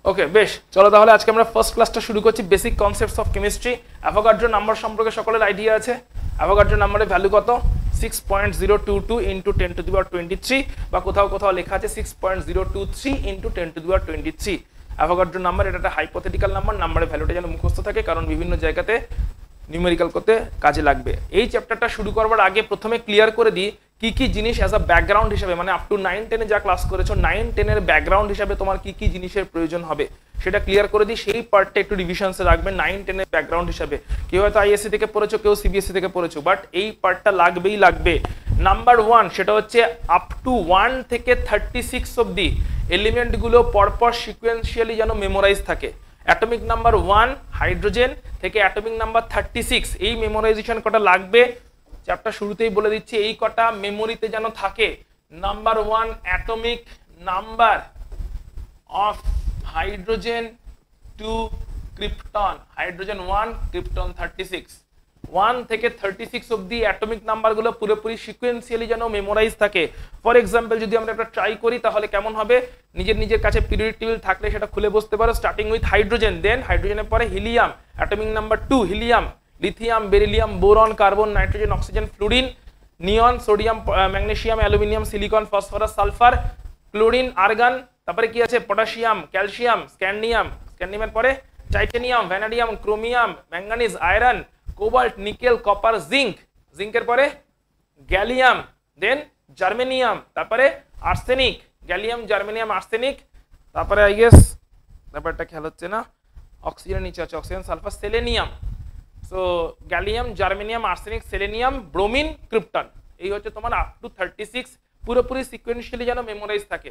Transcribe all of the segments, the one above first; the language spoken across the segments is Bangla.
ওকে, বেশ, চলো তাহলে আজকে আমরা ফার্স্ট ক্লাসটা শুরু করছি, basic concepts of chemistry. Avogadro number সম্পর্কে সকলের আইডিয়া আছে? অ্যাভোগাড্রো নাম্বারের ভ্যালু কত? 6.022 ইন্টু 10⁻23, বা কোথাও কোথাও লেখা আছে 6.023 ইন্টু 10⁻23। অ্যাভোগাড্রো নাম্বার এটা একটা হাইপোথেটিক্যাল নাম্বার, নাম্বারের ভ্যালুটা যেন মুখস্থ থাকে, কারণ বিভিন্ন জায়গাতে নিউমেরিক্যাল করতে কাজে লাগবে। এই চ্যাপ্টারটা শুরু করবার আগে প্রথমে ক্লিয়ার করে দিই কি কি জিনিস অ্যাজ আ ব্যাকগ্রাউন্ড হিসেবে, মানে আপ টু 9-10 যা ক্লাস করেছো 9-10 ব্যাকগ্রাউন্ড হিসেবে তোমার কি কি জিনিসের প্রয়োজন হবে সেটা ক্লিয়ার করে দিই। সেই পার্টটা একটু রিভিশনসে রাখবে 9-10 ব্যাকগ্রাউন্ড হিসেবে। কেউ হয়তো আইএসসি থেকে পড়েছো, কেউ সিবিএসসি থেকে পড়েছো, বাট এই পার্টটা লাগবেই লাগবে। নাম্বার 1 সেটা হচ্ছে আপ টু 1 থেকে 36 অবধি এলিমেন্টগুলো পরপর সিকোয়েন্সিয়ালি যেন মেমোরাইজ থাকে। অ্যাটমিক নাম্বার 1 হাইড্রোজেন থেকে অ্যাটমিক নাম্বার 36 এই মেমোরাইজেশন কটা লাগবে চ্যাপ্টার শুরুতেই বলে দিচ্ছি, এই কটা মেমোরিতে যেন থাকে। Number 1 atomic number of hydrogen 2 krypton, hydrogen 1 krypton 36, 1 থেকে 36 অবধি অ্যাটমিক নাম্বারগুলো পুরোপুরি সিকোয়েন্সিয়ালি যেন মেমোরাইজ থাকে। ফর এক্সাম্পল যদি আমরা একটা ট্রাই করি তাহলে কেমন হবে, নিজের কাছে পিরিয়ডিক টেবিল থাকলে সেটা খুলে বসতে পারো। স্টার্টিং উইথ হাইড্রোজেন, দেন হাইড্রোজেনের পরে helium, atomic number 2 helium, lithium, beryllium, boron, carbon, nitrogen, oxygen, fluorine, neon, sodium, magnesium, aluminium, silicon, phosphorus, sulphur, chlorine, argon, তারপরে কি আছে পটাশিয়াম, ক্যালসিয়াম, স্ক্যান্ডিয়ামের পরে titanium, vanadium, chromium, manganese, iron, cobalt, nickel, copper, জিঙ্কের পরে গ্যালিয়াম, দেন জার্মেনিয়াম, তারপরে আর্সেনিক, গ্যালিয়াম, জার্মেনিয়াম, আর্সেনিক, তারপরে আই গেস ব্যাপারটা খেয়াল হচ্ছে না, অক্সিজেনের নিচে আছে oxygen, sulphur, selenium. So gallium, germanium, arsenic, selenium, bromine, krypton, এই হচ্ছে তোমার আপ টু 36 পুরোপুরি সিকোয়েন্সিয়ালি যেন মেমোরাইজ থাকে,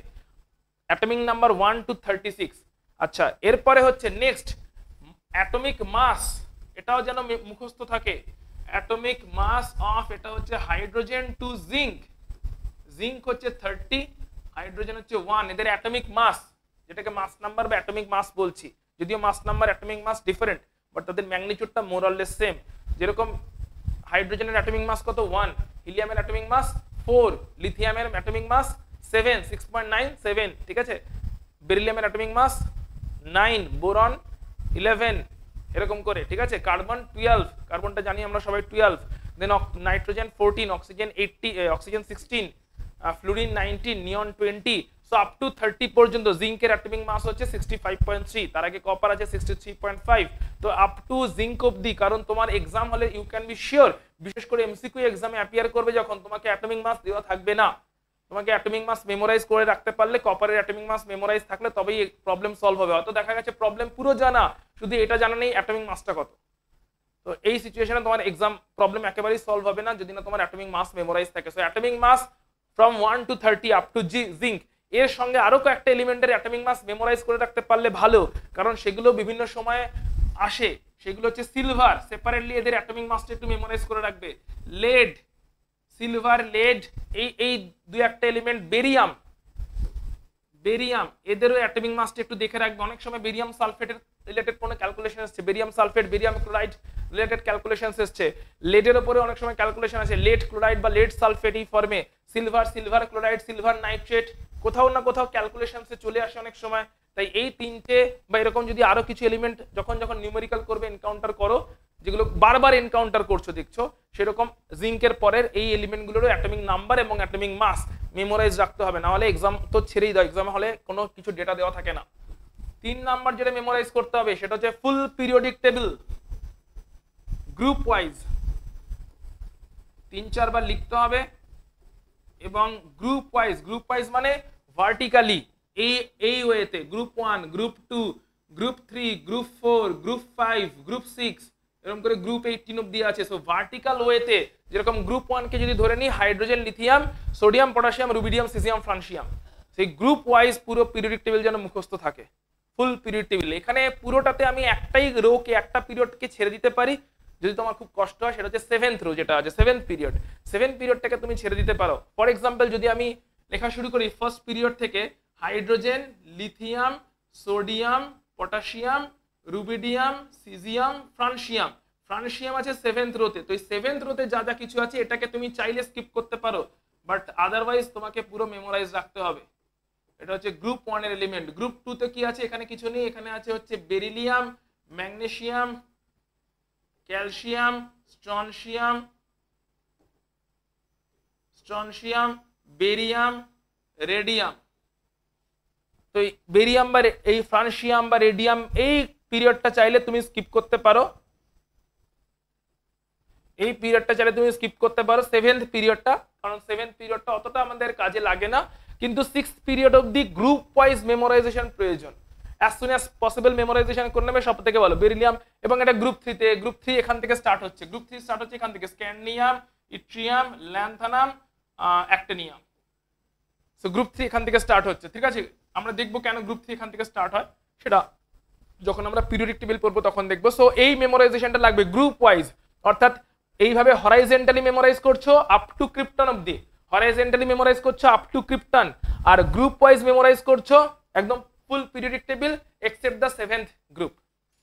অ্যাটমিক নাম্বার 1 to 36। আচ্ছা, এরপরে হচ্ছে নেক্সট অ্যাটমিক মাস, এটাও যেন মুখস্থ থাকে। অ্যাটমিক মাস অফ, এটা হচ্ছে হাইড্রোজেন টু জিঙ্ক হচ্ছে 30, হাইড্রোজেন হচ্ছে 1, এদের অ্যাটমিক মাস, যেটাকে মাস নাম্বার বা অ্যাটমিক মাস বলছি, যদিও mass number atomic mass different, but তাদের ম্যাগনিটিউডটা মোর অর লেস সেম। যেরকম হাইড্রোজেনের অ্যাটমিক মাস কত 1, হিলিয়ামের অ্যাটমিক মাস 4, লিথিয়ামের অ্যাটমিক মাস 7, 6.97, ঠিক আছে, বেরিলিয়ামের অ্যাটমিক মাস 9, বোরন 11, এরকম করে, ঠিক আছে, কার্বন 12, কার্বনটা জানি আমরা সবাই 12, then nitrogen 14, oxygen 80, oxygen 16, fluorine 19, neon 20। So up to 30 পর্যন্ত জিঙ্কের অ্যাটমিক মাস হচ্ছে 65.3, তার আগে কপার আছে 63.5। তো আপ টু জিঙ্ক অবধি, কারণ তোমার এক্সাম হলে ইউ ক্যান বি শিওর, বিশেষ করে এমসিকিউ এক্সামে অ্যাপিয়ার করবে যখন, তোমাকে অ্যাটমিক মাস দেওয়া থাকবে না, তোমাকে অ্যাটমিক মাস মেমোরাইজ করে রাখতে পারলে, কপারের অ্যাটমিক মাস মেমোরাইজ থাকলে তবেই প্রবলেম সলভ হবে। হয়তো দেখা গেছে প্রবলেম পুরো জানা, শুধু এটা জানা নেই অ্যাটমিক মাসটা কত। তো এই সিচুয়েশনে তোমার এক্সাম প্রবলেম একেবারেই সলভ হবে না যদি না তোমার অ্যাটমিক মাস মেমোরাইজ থাকে। So atomic mass from 1 to 30 up to zinc, এর সঙ্গে আরো কয়েকটা এলিমেন্টের অ্যাটমিক মাস মেমোরাইজ করে রাখতে পারলে ভালো, কারণ সেগুলো বিভিন্ন সময়ে আসে। সেগুলো হচ্ছে সিলভার, সেপারেটলি এদের অ্যাটমিক মাসটা একটু মেমোরাইজ করে রাখবে। লেড, সিলভার, লেড, এই দুই একটা এলিমেন্ট। বেরিয়াম, এদেরও অ্যাটমিক মাসটা একটু দেখে রাখবে। অনেক সময় বেরিয়াম সালফেটের রিলেটেড কোনো ক্যালকুলেশন আসছে, barium sulphate, barium chloride related calculations এসছে। লেডের উপরে অনেক সময় ক্যালকুলেশন আছে, লেড ক্লোরাইড বা লেড সালফেট এই ফর্মে। সিলভার ক্লোরাইড, সিলভার নাইট্রেট, কোথাও না কোথাও ক্যালকুলেশনসে চলে আসে অনেক সময়। তাই এই তিনটে বা এরকম যদি আরো কিছু এলিমেন্ট যখন নিউমেরিক্যাল করবে এনকাউন্টার করো, যেগুলো বারবার এনকাউন্টার করছো দেখছো, সেরকম জিঙ্কের পরের এই এলিমেন্টগুলোরও অ্যাটমিক নাম্বার এবং অ্যাটমিক মাস মেমোরাইজ রাখতে হবে, না হলে এক্সাম তো ছেড়েই দাও, এক্সাম হলে কোনো কিছু ডেটা দেওয়া থাকে না। 3 নাম্বার যেটা মেমোরাইজ করতে হবে সেটা হচ্ছে ফুল পিরিয়ডিক টেবিল, গ্রুপ ওয়াইজ 3-4 বার লিখতে হবে, এবং গ্রুপ ওয়াইজ মানে ভার্টিক্যালি, এই ওয়েতে, group 1, group 2, group 3, group 4, group 5, group 6, এরকম করে গ্রুপ 18 অবধি আছে। সো ভার্টিক্যাল ওয়েতে, যেরকম গ্রুপ 1 কে যদি ধরে নিই hydrogen, lithium, sodium, potassium, rubidium, caesium, francium, সেই গ্রুপ ওয়াইজ পুরো পিরিয়ডিক টেবিল যেন মুখস্থ থাকে, ফুল পিরিয়ড টেবিল। এখানে পুরোটাতে আমি একটাই রোকে, একটা পিরিয়ডকে ছেড়ে দিতে পারি যদি তোমার খুব কষ্ট হয়, সেটা হচ্ছে 7th রো, যেটা আছে 7th পিরিয়ড। 7th পিরিয়ডটাকে তুমি ছেড়ে দিতে পারো। ফর এক্সাম্পল যদি আমি লেখা শুরু করি ফার্স্ট পিরিয়ড থেকে, hydrogen, lithium, sodium, potassium, rubidium, caesium, francium আছে 7th রোতে। তো এই 7th রোতে যা যা কিছু আছে এটাকে তুমি চাইলে স্কিপ করতে পারো, বাট আদারওয়াইজ তোমাকে পুরো মেমোরাইজ রাখতে হবে। এটা হচ্ছে গ্রুপ 1 এর এলিমেন্ট। গ্রুপ 2 তে কি আছে? এখানে কিছু নেই, এখানে আছে হচ্ছে beryllium, magnesium, calcium, strontium, barium, radium. তো এই বেরিয়াম বা এই ফ্রান্সিয়াম বা রেডিয়াম এই পিরিয়ডটা চাইলে তুমি স্কিপ করতে পারো, এই পিরিয়ডটা চাইলে তুমি স্কিপ করতে পারো, 7th পিরিয়ডটা, কারণ 7th পিরিয়ডটা অতটা আমাদের কাজে লাগে না, কিন্তু 6th পিরিয়ড অবধি গ্রুপ ওয়াইজ মেমোরাইজেশন প্রয়োজন। As soon as possible memorisation করে নেবে সব থেকে ভালো। বেরিলিয়াম, এবং এটা গ্রুপ 3 তে, গ্রুপ 3 এখান থেকে স্টার্ট হচ্ছে, গ্রুপ 3 স্টার্ট হচ্ছে এখান থেকে, scandium, yttrium, lanthanum, actinium. So group 3 এখান থেকে স্টার্ট হচ্ছে, ঠিক আছে। আমরা দেখবো কেন গ্রুপ 3 এখান থেকে স্টার্ট হয়, সেটা যখন আমরা পিরিয়ডিক টেবিল পড়বো তখন দেখবো। সো এই মেমোরাইজেশনটা লাগবে গ্রুপ ওয়াইজ, অর্থাৎ এইভাবে হরাইজেন্টালি মেমোরাইজ করছো আপ টু ক্রিপ্টন অবধি, হরাইজেন্টালি মেমোরাইজ করছো আপ টু ক্রিপ্টন, আর গ্রুপ ওয়াইজ মেমোরাইজ করছো একদম full periodic table except the 7th group,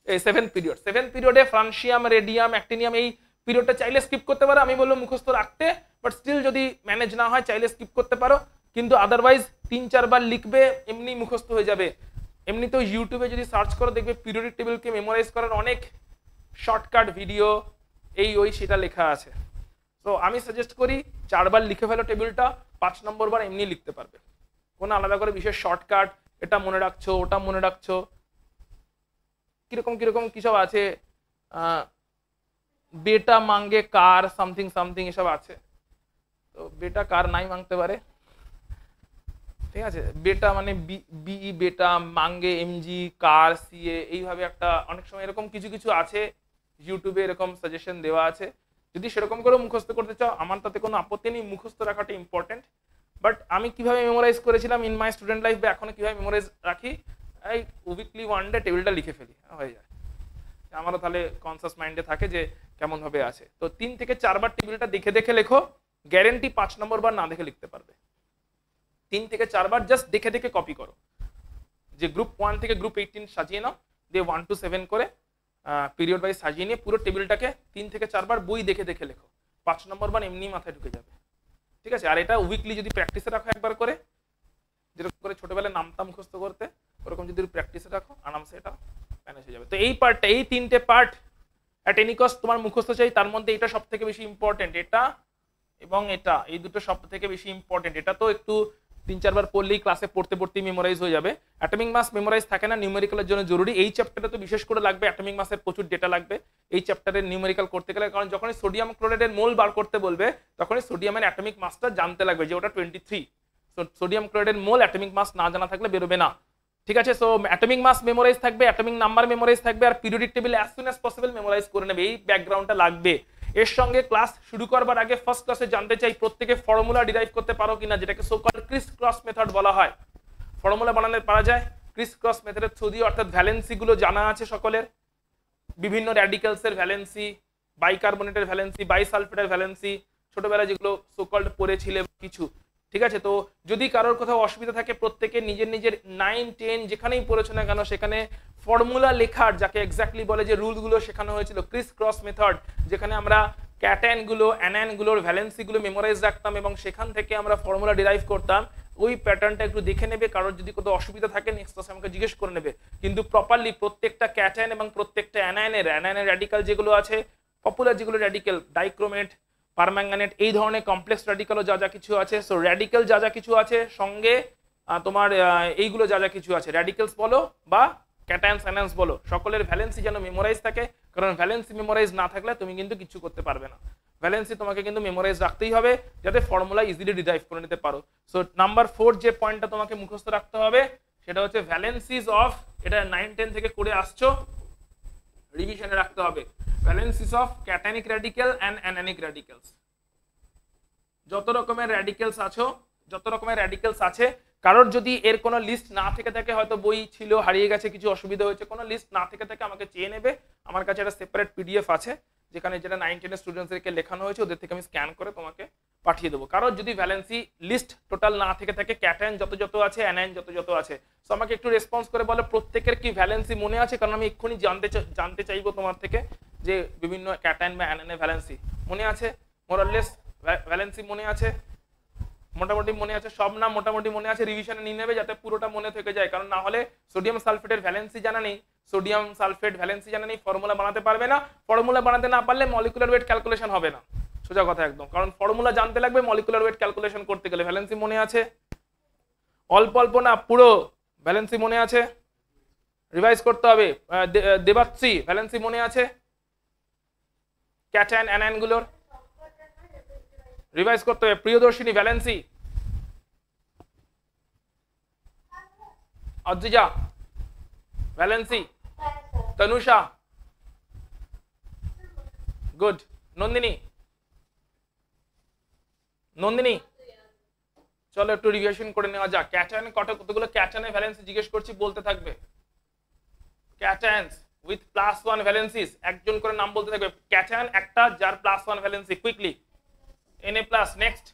এই 7th পিরিয়ড। 7th পিরিয়ডে ফ্রান্সিয়াম, রেডিয়াম, অ্যাক্টিনিয়াম এই পিরিয়ডটা চাইলে স্কিপ করতে পারো, আমি বলবো মুখস্থ রাখতে, বাট স্টিল যদি ম্যানেজ না হয় চাইলে স্কিপ করতে পারো, কিন্তু আদারওয়াইজ 3-4 বার লিখবে, এমনি মুখস্থ হয়ে যাবে। এমনিতেও ইউটিউবে যদি সার্চ করো দেখবে পিরিয়ডিক টেবিলকে মেমোরাইজ করার অনেক শর্টকাট ভিডিও এই ওই সেটা লেখা আছে। তো আমি সাজেস্ট করি 4 বার লিখে ফেলো টেবিলটা, 5 নম্বর বার এমনি লিখতে পারবে, কোনো আলাদা করে বিশেষ শর্টকাট এটা মনে রাখছো ওটা মনে রাখছো কিরকম কিরকম কিসব আছে, বেটা মাঙ্গে কার সামথিং সামথিং এসব আছে, তো বেটা কার নাই মাংতে পারে, ঠিক আছে। বেটা মানে বিই বেটা, মাঙ্গে এমজি, কার সিএ, এইভাবে একটা অনেক সময় এরকম কিছু কিছু আছে ইউটিউবে, এরকম সাজেশন দেওয়া আছে। যদি সেরকম করে মুখস্থ করতে চাও আমার তাতে কোনো আপত্তি নেই, মুখস্থ রাখাটা ইম্পর্টেন্ট। বাট আমি কিভাবে মেমোরাইজ করেছিলাম ইন মাই স্টুডেন্ট লাইফ, বা এখনো কিভাবে মেমোরাইজ রাখি, এই উইকলি 1 ডে টেবিলটা লিখে ফেলি, হয়ে যায়, আমারও তাহলে কনসাস মাইন্ডে থাকে যে কেমন ভাবে আছে। তো 3 থেকে 4 বার টেবিলটা দেখে দেখে লেখো, গ্যারেন্টি 5 নম্বর বার না দেখে লিখতে পারবে। 3 থেকে 4 বার জাস্ট দেখে দেখে কপি করো, যে গ্রুপ 1 থেকে গ্রুপ 18 সাজিয়ে নাও, দিয়ে 1 to 7 করে পিরিয়ড ওয়াইজ সাজিয়ে নিয়ে পুরো টেবিলটাকে 3 থেকে 4 বার বই দেখে দেখে লেখো, 5 নম্বর বার এমনি মাথায় ঢুকে যাবে, ঠিক আছে। আর এটা উইকলি যদি প্র্যাকটিসে রাখো একবার করে, যেরকম করে ছোটবেলায় নামতা মুখস্থ করতে, ওরকম যদি প্র্যাকটিসে রাখো আরামসে এটা ম্যানেজ হয়ে যাবে। তো এই পার্টটা, এই 3টে পার্ট অ্যাট এনি কস্ট তোমার মুখস্থ চাই, তার মধ্যে এটা সব থেকে বেশি ইম্পর্টেন্ট, এটা এবং এটা, এই দুটো সব থেকে বেশি ইম্পর্টেন্ট। এটা তো একটু 3-4 বার পড়লেই ক্লাসে পড়তে পড়তেই মেমোরাইজ হয়ে যাবে। অ্যাটমিক মাস মেমোরাইজ থাকে না, নিউমেরিক্যালের জন্য জরুরি। এই চ্যাপ্টারে তো বিশেষ করে লাগবে, অ্যাটমিক মাসের প্রচুর ডেটা লাগবে এই চ্যাপ্টারের নিউমেরিক্যাল করতে গেলে, কারণ যখনই সোডিয়াম ক্লোরাইডের মোল বার করতে বলবে তখনই সোডিয়ামের অ্যাটমিক মাসটা জানতে লাগবে যে ওটা 23। সোডিয়াম ক্লোরাইডের মোল অ্যাটমিক মাস না জানা থাকলে বেরোবে না, ঠিক আছে। সো অ্যাটমিক মাস মেমোরাইজ থাকবে, অ্যাটমিক নাম্বার মেমোরাইজ থাকবে, আর periodic table as soon as possible memorise করে নেবে, এই ব্যাকগ্রাউন্ডটা লাগবে। এর সঙ্গে ক্লাস শুরু করবার আগে ফার্স্ট ক্লাসে জানতে চাই প্রত্যেকে ফর্মুলা ডিরাইভ করতে পারো কিনা, যেটাকে so called criss cross method বলা হয়। ফর্মুলা বানানো পারা যায় ক্রিস ক্রস মেথডের থ্রু দিয়ে, অর্থাৎ ভ্যালেন্সি গুলো জানা আছে সকলের, বিভিন্ন র্যাডিক্যালস এর ভ্যালেন্সি, বাইকার্বনেটের ভ্যালেন্সি, বাইসালফেটের ভ্যালেন্সি, ছোটবেলায় যেগুলো সো কল্ড পড়েছিলে কিছু, ঠিক আছে। তো যদি কারোর কোথাও অসুবিধা থাকে প্রত্যেকে নিজের নিজের 9-10 যেখানেই পড়েছো না কেন সেখানে ফর্মুলা লেখার, যাকে এক্স্যাক্টলি বলে যে রুলগুলো শেখানো হয়েছিল ক্রিস ক্রস মেথড, যেখানে আমরা ক্যাটায়ন গুলো অ্যানায়ন গুলোর ভ্যালেন্সি গুলো মেমোরাইজ রাখতাম এবং সেখান থেকে আমরা ফর্মুলা ডিরাইভ করতাম, ওই প্যাটার্নটা একটু দেখে নেবে। কারোর যদি কোথাও অসুবিধা থাকে নেক্সট ক্লাসে আমাকে জিজ্ঞেস করে নেবে, কিন্তু প্রপারলি প্রত্যেকটা ক্যাটায়ন এবং প্রত্যেকটা অ্যানায়নের র্যাডিক্যাল যেগুলো আছে, পপুলার যেগুলো র্যাডিক্যাল, ডাইক্রোমেট, পারম্যাঙ্গানেট, এই ধরনের কমপ্লেক্স র্যাডিক্যালও যা যা কিছু আছে, সো র্যাডিক্যাল যা যা কিছু আছে সঙ্গে তোমার এইগুলো যা যা কিছু আছে, র্যাডিক্যালস বলো বা ক্যাটায়নস অ্যানায়নস বলো, সকলের ভ্যালেন্সি যেন মেমোরাইজ থাকে, কারণ ভ্যালেন্সি মেমোরাইজ না থাকলে তুমি কিন্তু কিছু করতে পারবে না। ভ্যালেন্সি তোমাকে কিন্তু মেমোরাইজ রাখতেই হবে যাতে ফর্মুলা ইজিলি ডিরাইভ করে নিতে পারো। সো নাম্বার 4 যে পয়েন্টটা তোমাকে মুখস্থ রাখতে হবে সেটা হচ্ছে ভ্যালেন্সিস অফ, এটা 9-10 থেকে করে আসছো, রিভিশনে রাখতে হবে। Valencies of cationic radical and anionic radicals, যত রকমের র্যাডিক্যালস আছে, কারোর যদি এর কোনো লিস্ট না থেকে থাকে, হয়তো বই ছিল হারিয়ে গেছে, কিছু অসুবিধা হয়েছে, কোনো লিস্ট না থেকে থাকে আমাকে চেয়ে নেবে, আমার কাছে একটা সেপারেট পিডিএফ আছে যেখানে যেটা 9-10 স্টুডেন্টসদেরকে লেখানো হয়েছে, ওদের থেকে আমি স্ক্যান করে তোমাকে পাঠিয়ে দেবো। কারোর যদি ভ্যালেন্সি লিস্ট টোটাল না থেকে থাকে, ক্যাটায়ন যত যত আছে, অ্যানায়ন যত যত আছে, সো আমাকে একটু রেসপন্স করে বলো প্রত্যেকের কি ভ্যালেন্সি মনে আছে, কারণ আমি এক্ষুনি জানতে চাইবো তোমার থেকে যে বিভিন্ন ক্যাটায়ন বা অ্যানায়নের ভ্যালেন্সি মনে আছে, মোরাললেস ভ্যালেন্সি মনে আছে, মোটামুটি মনে আছে সব নাম মোটামুটি মনে আছে, রিভিশনে নিয়ে নেবে যাতে পুরোটা মনে থেকে যায়, কারণ না হলে সোডিয়াম সালফেটের ভ্যালেন্সি জানা নেই, সোডিয়াম সালফেট ভ্যালেন্সি জানা নেই, ফর্মুলা বানাতে পারবে না, ফর্মুলা বানাতে না পারলে মলিকুলার ওয়েট ক্যালকুলেশন হবে না, সোজা কথা একদম, কারণ ফর্মুলা জানতে লাগবে মলিকুলার ওয়েট ক্যালকুলেশন করতে গেলে। ভ্যালেন্সি মনে আছে, অল্প অল্প না পুরো ভ্যালেন্সি মনে আছে, রিভাইজ করতে হবে। দেবাত্রী ভ্যালেন্সি মনে আছে, ক্যাটায়ন অ্যানায়ন গুলোর রিভাইজ করতে হবে। Priyadarshini valency, Adrija valency, Tanusha good, Nandini Nandini চলো একটু রিভিশন করে নেওয়া যাক। ক্যাটায়ন কতগুলো ক্যাটায়নের ভ্যালেন্সি জিজ্ঞেস করছি, বলতে থাকবে। ক্যাটায়নস উইথ +1 ভ্যালেন্সিস, একজন করে নাম বলতে থাকবে। ক্যাটায়ন একটা যার +1 ভ্যালেন্সি, কুইকলি Na+। নেক্সট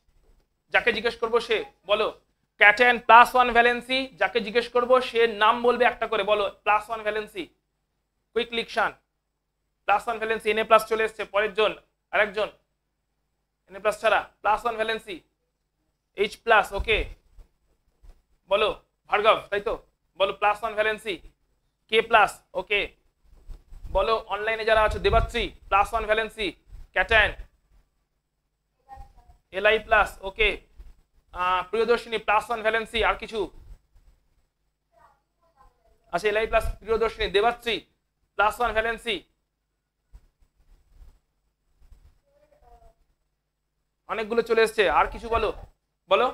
যাকে জিজ্ঞেস করব সে বলো, ক্যাটায়ন +1 ভ্যালেন্সি যাকে জিজ্ঞেস করব সে নাম বলবে একটা করে, বলো +1 ভ্যালেন্সি, কুইক লিকশন। +1 ভ্যালেন্সি Na+ চলে এসেছে, পরের জন আরেকজন Na+ ছাড়া +1 ভ্যালেন্সি H+, ওকে বলো ভার্গব, তাই তো বলো +1 ভ্যালেন্সি K+, ওকে বলো অনলাইনে যারা আছো, দেবাত্রী +1 ভ্যালেন্সি ক্যাটায়ন Li+, ওকে প্রিয়দর্শিনী +1 ভ্যালেন্সি, আর কিছু আচ্ছা Li+, প্রিয়দর্শিনী, দেবাত্রী +1 ভ্যালেন্সি, অনেকগুলো চলে এসেছে, আর কিছু বলো বলো।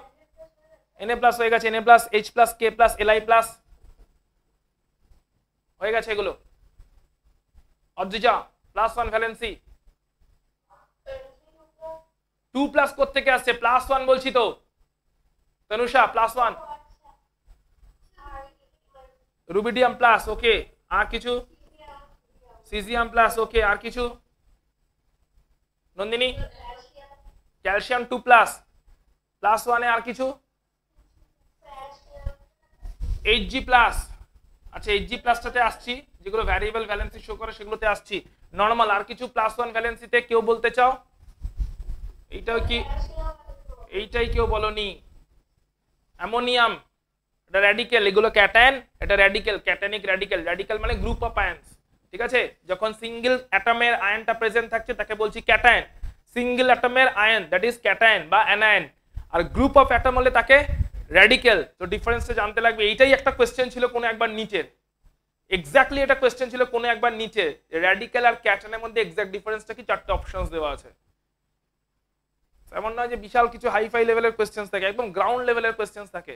Na+ হয়ে গেছে, Na+, H+, K+, Li+ হয়ে গেছে এগুলো। অদ্রিজা +1 ভ্যালেন্সি, 2+ কোত্থেকে আসছে, +1 বলছি তো। তনুষা +1, রুবিডিয়াম প্লাস, ওকে আর কিছু, সিজিয়াম প্লাস, ওকে আর কিছু, নন্দিনী ক্যালসিয়াম 2+, +1 এ আর কিছু, Hg+, আচ্ছা Hg+টাতে আসছি, যেগুলো ভ্যারিয়েবল ভ্যালেন্সি শো করে সেগুলোতে আসছি। নরমাল আর কিছু +1 ভ্যালেন্সিতে কেউ বলতে চাও? এইটাও কি, এইটাই কেউ বলনি। অ্যামোনিয়াম এটা র্যাডিক্যাল, এগুলো ক্যাটায়ন, এটা র্যাডিক্যাল, ক্যাটায়নিক র্যাডিক্যাল। র্যাডিক্যাল মানে গ্রুপ অফ আয়ন্স, ঠিক আছে? যখন সিঙ্গেল অ্যাটমের আয়নটা প্রেজেন্ট থাকছে তাকে বলছি ক্যাটায়ন। সিঙ্গেল অ্যাটমের আয়ন দ্যাট ইজ ক্যাটায়ন বা অ্যানায়ন, আর গ্রুপ অফ অ্যাটম হলে তাকে র্যাডিক্যাল। তো ডিফারেন্সটা জানতে লাগবে। এইটাই একটা কোশ্চেন ছিল কোনো একবার নিচের, এক্স্যাক্টলি এটা কোশ্চেন ছিল কোনো একবার নিচে, র্যাডিক্যাল আর ক্যাটায়নের মধ্যে এক্স্যাক্ট ডিফারেন্সটা কি, 4টে অপশনস দেওয়া আছে। এমন নয় যে বিশাল কিছু হাইফাই লেভেলের কোশ্চেন্স থাকে, একদম গ্রাউন্ড লেভেলের কোশ্চেন্স থাকে,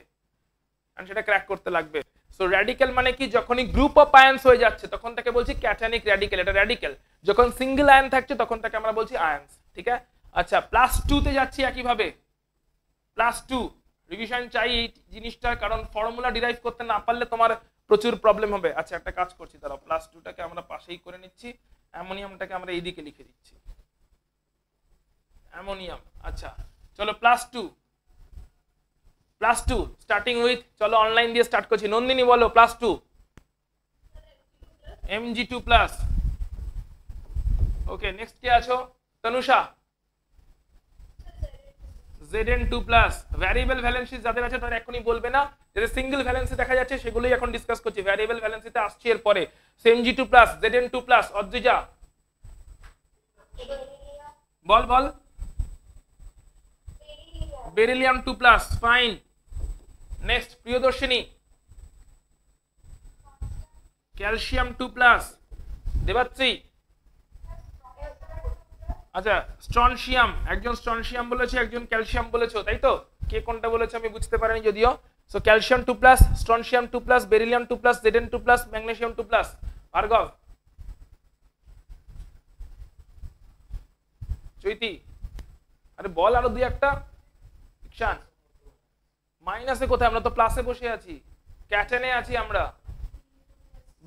আর সেটা ক্র্যাক করতে লাগবে। সো র্যাডিক্যাল মানে কি, যখনই গ্রুপ অফ আয়ন্স হয়ে যাচ্ছে তখন তাকে বলছি ক্যাটায়নিক র্যাডিক্যাল, এটা র্যাডিক্যাল। যখন সিঙ্গেল আয়ন থাকছে তখন তাকে আমরা বলছি আয়ন্স, ঠিক আছে? আচ্ছা +2 তে যাচ্ছি একইভাবে। +2 রিভিশন চাই এই জিনিসটার, কারণ ফর্মুলা ডিরাইভ করতে না পারলে তোমার প্রচুর প্রবলেম হবে। আচ্ছা একটা কাজ করছি, তারা +2টাকে আমরা পাশেই করে নিচ্ছি, অ্যামোনিয়ামটাকে আমরা এইদিকে লিখে দিচ্ছি, অ্যামোনিয়াম। আচ্ছা চলো +2 স্টার্টিং উইথ, চলো অনলাইন দিয়ে স্টার্ট করছি। নন্দিনী বলো +2, Mg2+, ওকে নেক্সট কে আছো? তনুষা Zn2+। ভ্যারিয়েবল ভ্যালেন্সি যাদের আছে তারা এখনই বলবে না, যাদের সিঙ্গেল ভ্যালেন্সি দেখা যাচ্ছে সেগুলোই এখন ডিসকাস করছি। ভ্যারিয়েবল ভ্যালেন্সিতে আসছি এর পরে। Mg2+, Zn2+, অদ্রিজা বল বল। Beryllium 2+, fine. Next Priyadarshini calcium 2+, Debatri আচ্ছা স্ট্রনশিয়াম, একজন স্ট্রনশিয়াম বলেছে, একজন ক্যালসিয়াম বলেছো, তাই তো? কে কোনটা বলেছে আমি বুঝতে পারিনি যদিও। So calcium 2+, strontium 2+, beryllium 2+, Zn2+, magnesium 2+। ভার্গব, চৈতি, আরে বল আরো দুই একটা। ইকশান মাইনাসে কোথায়, আমরা তো প্লাসে বসে আছি, ক্যাটায়নে আছি আমরা।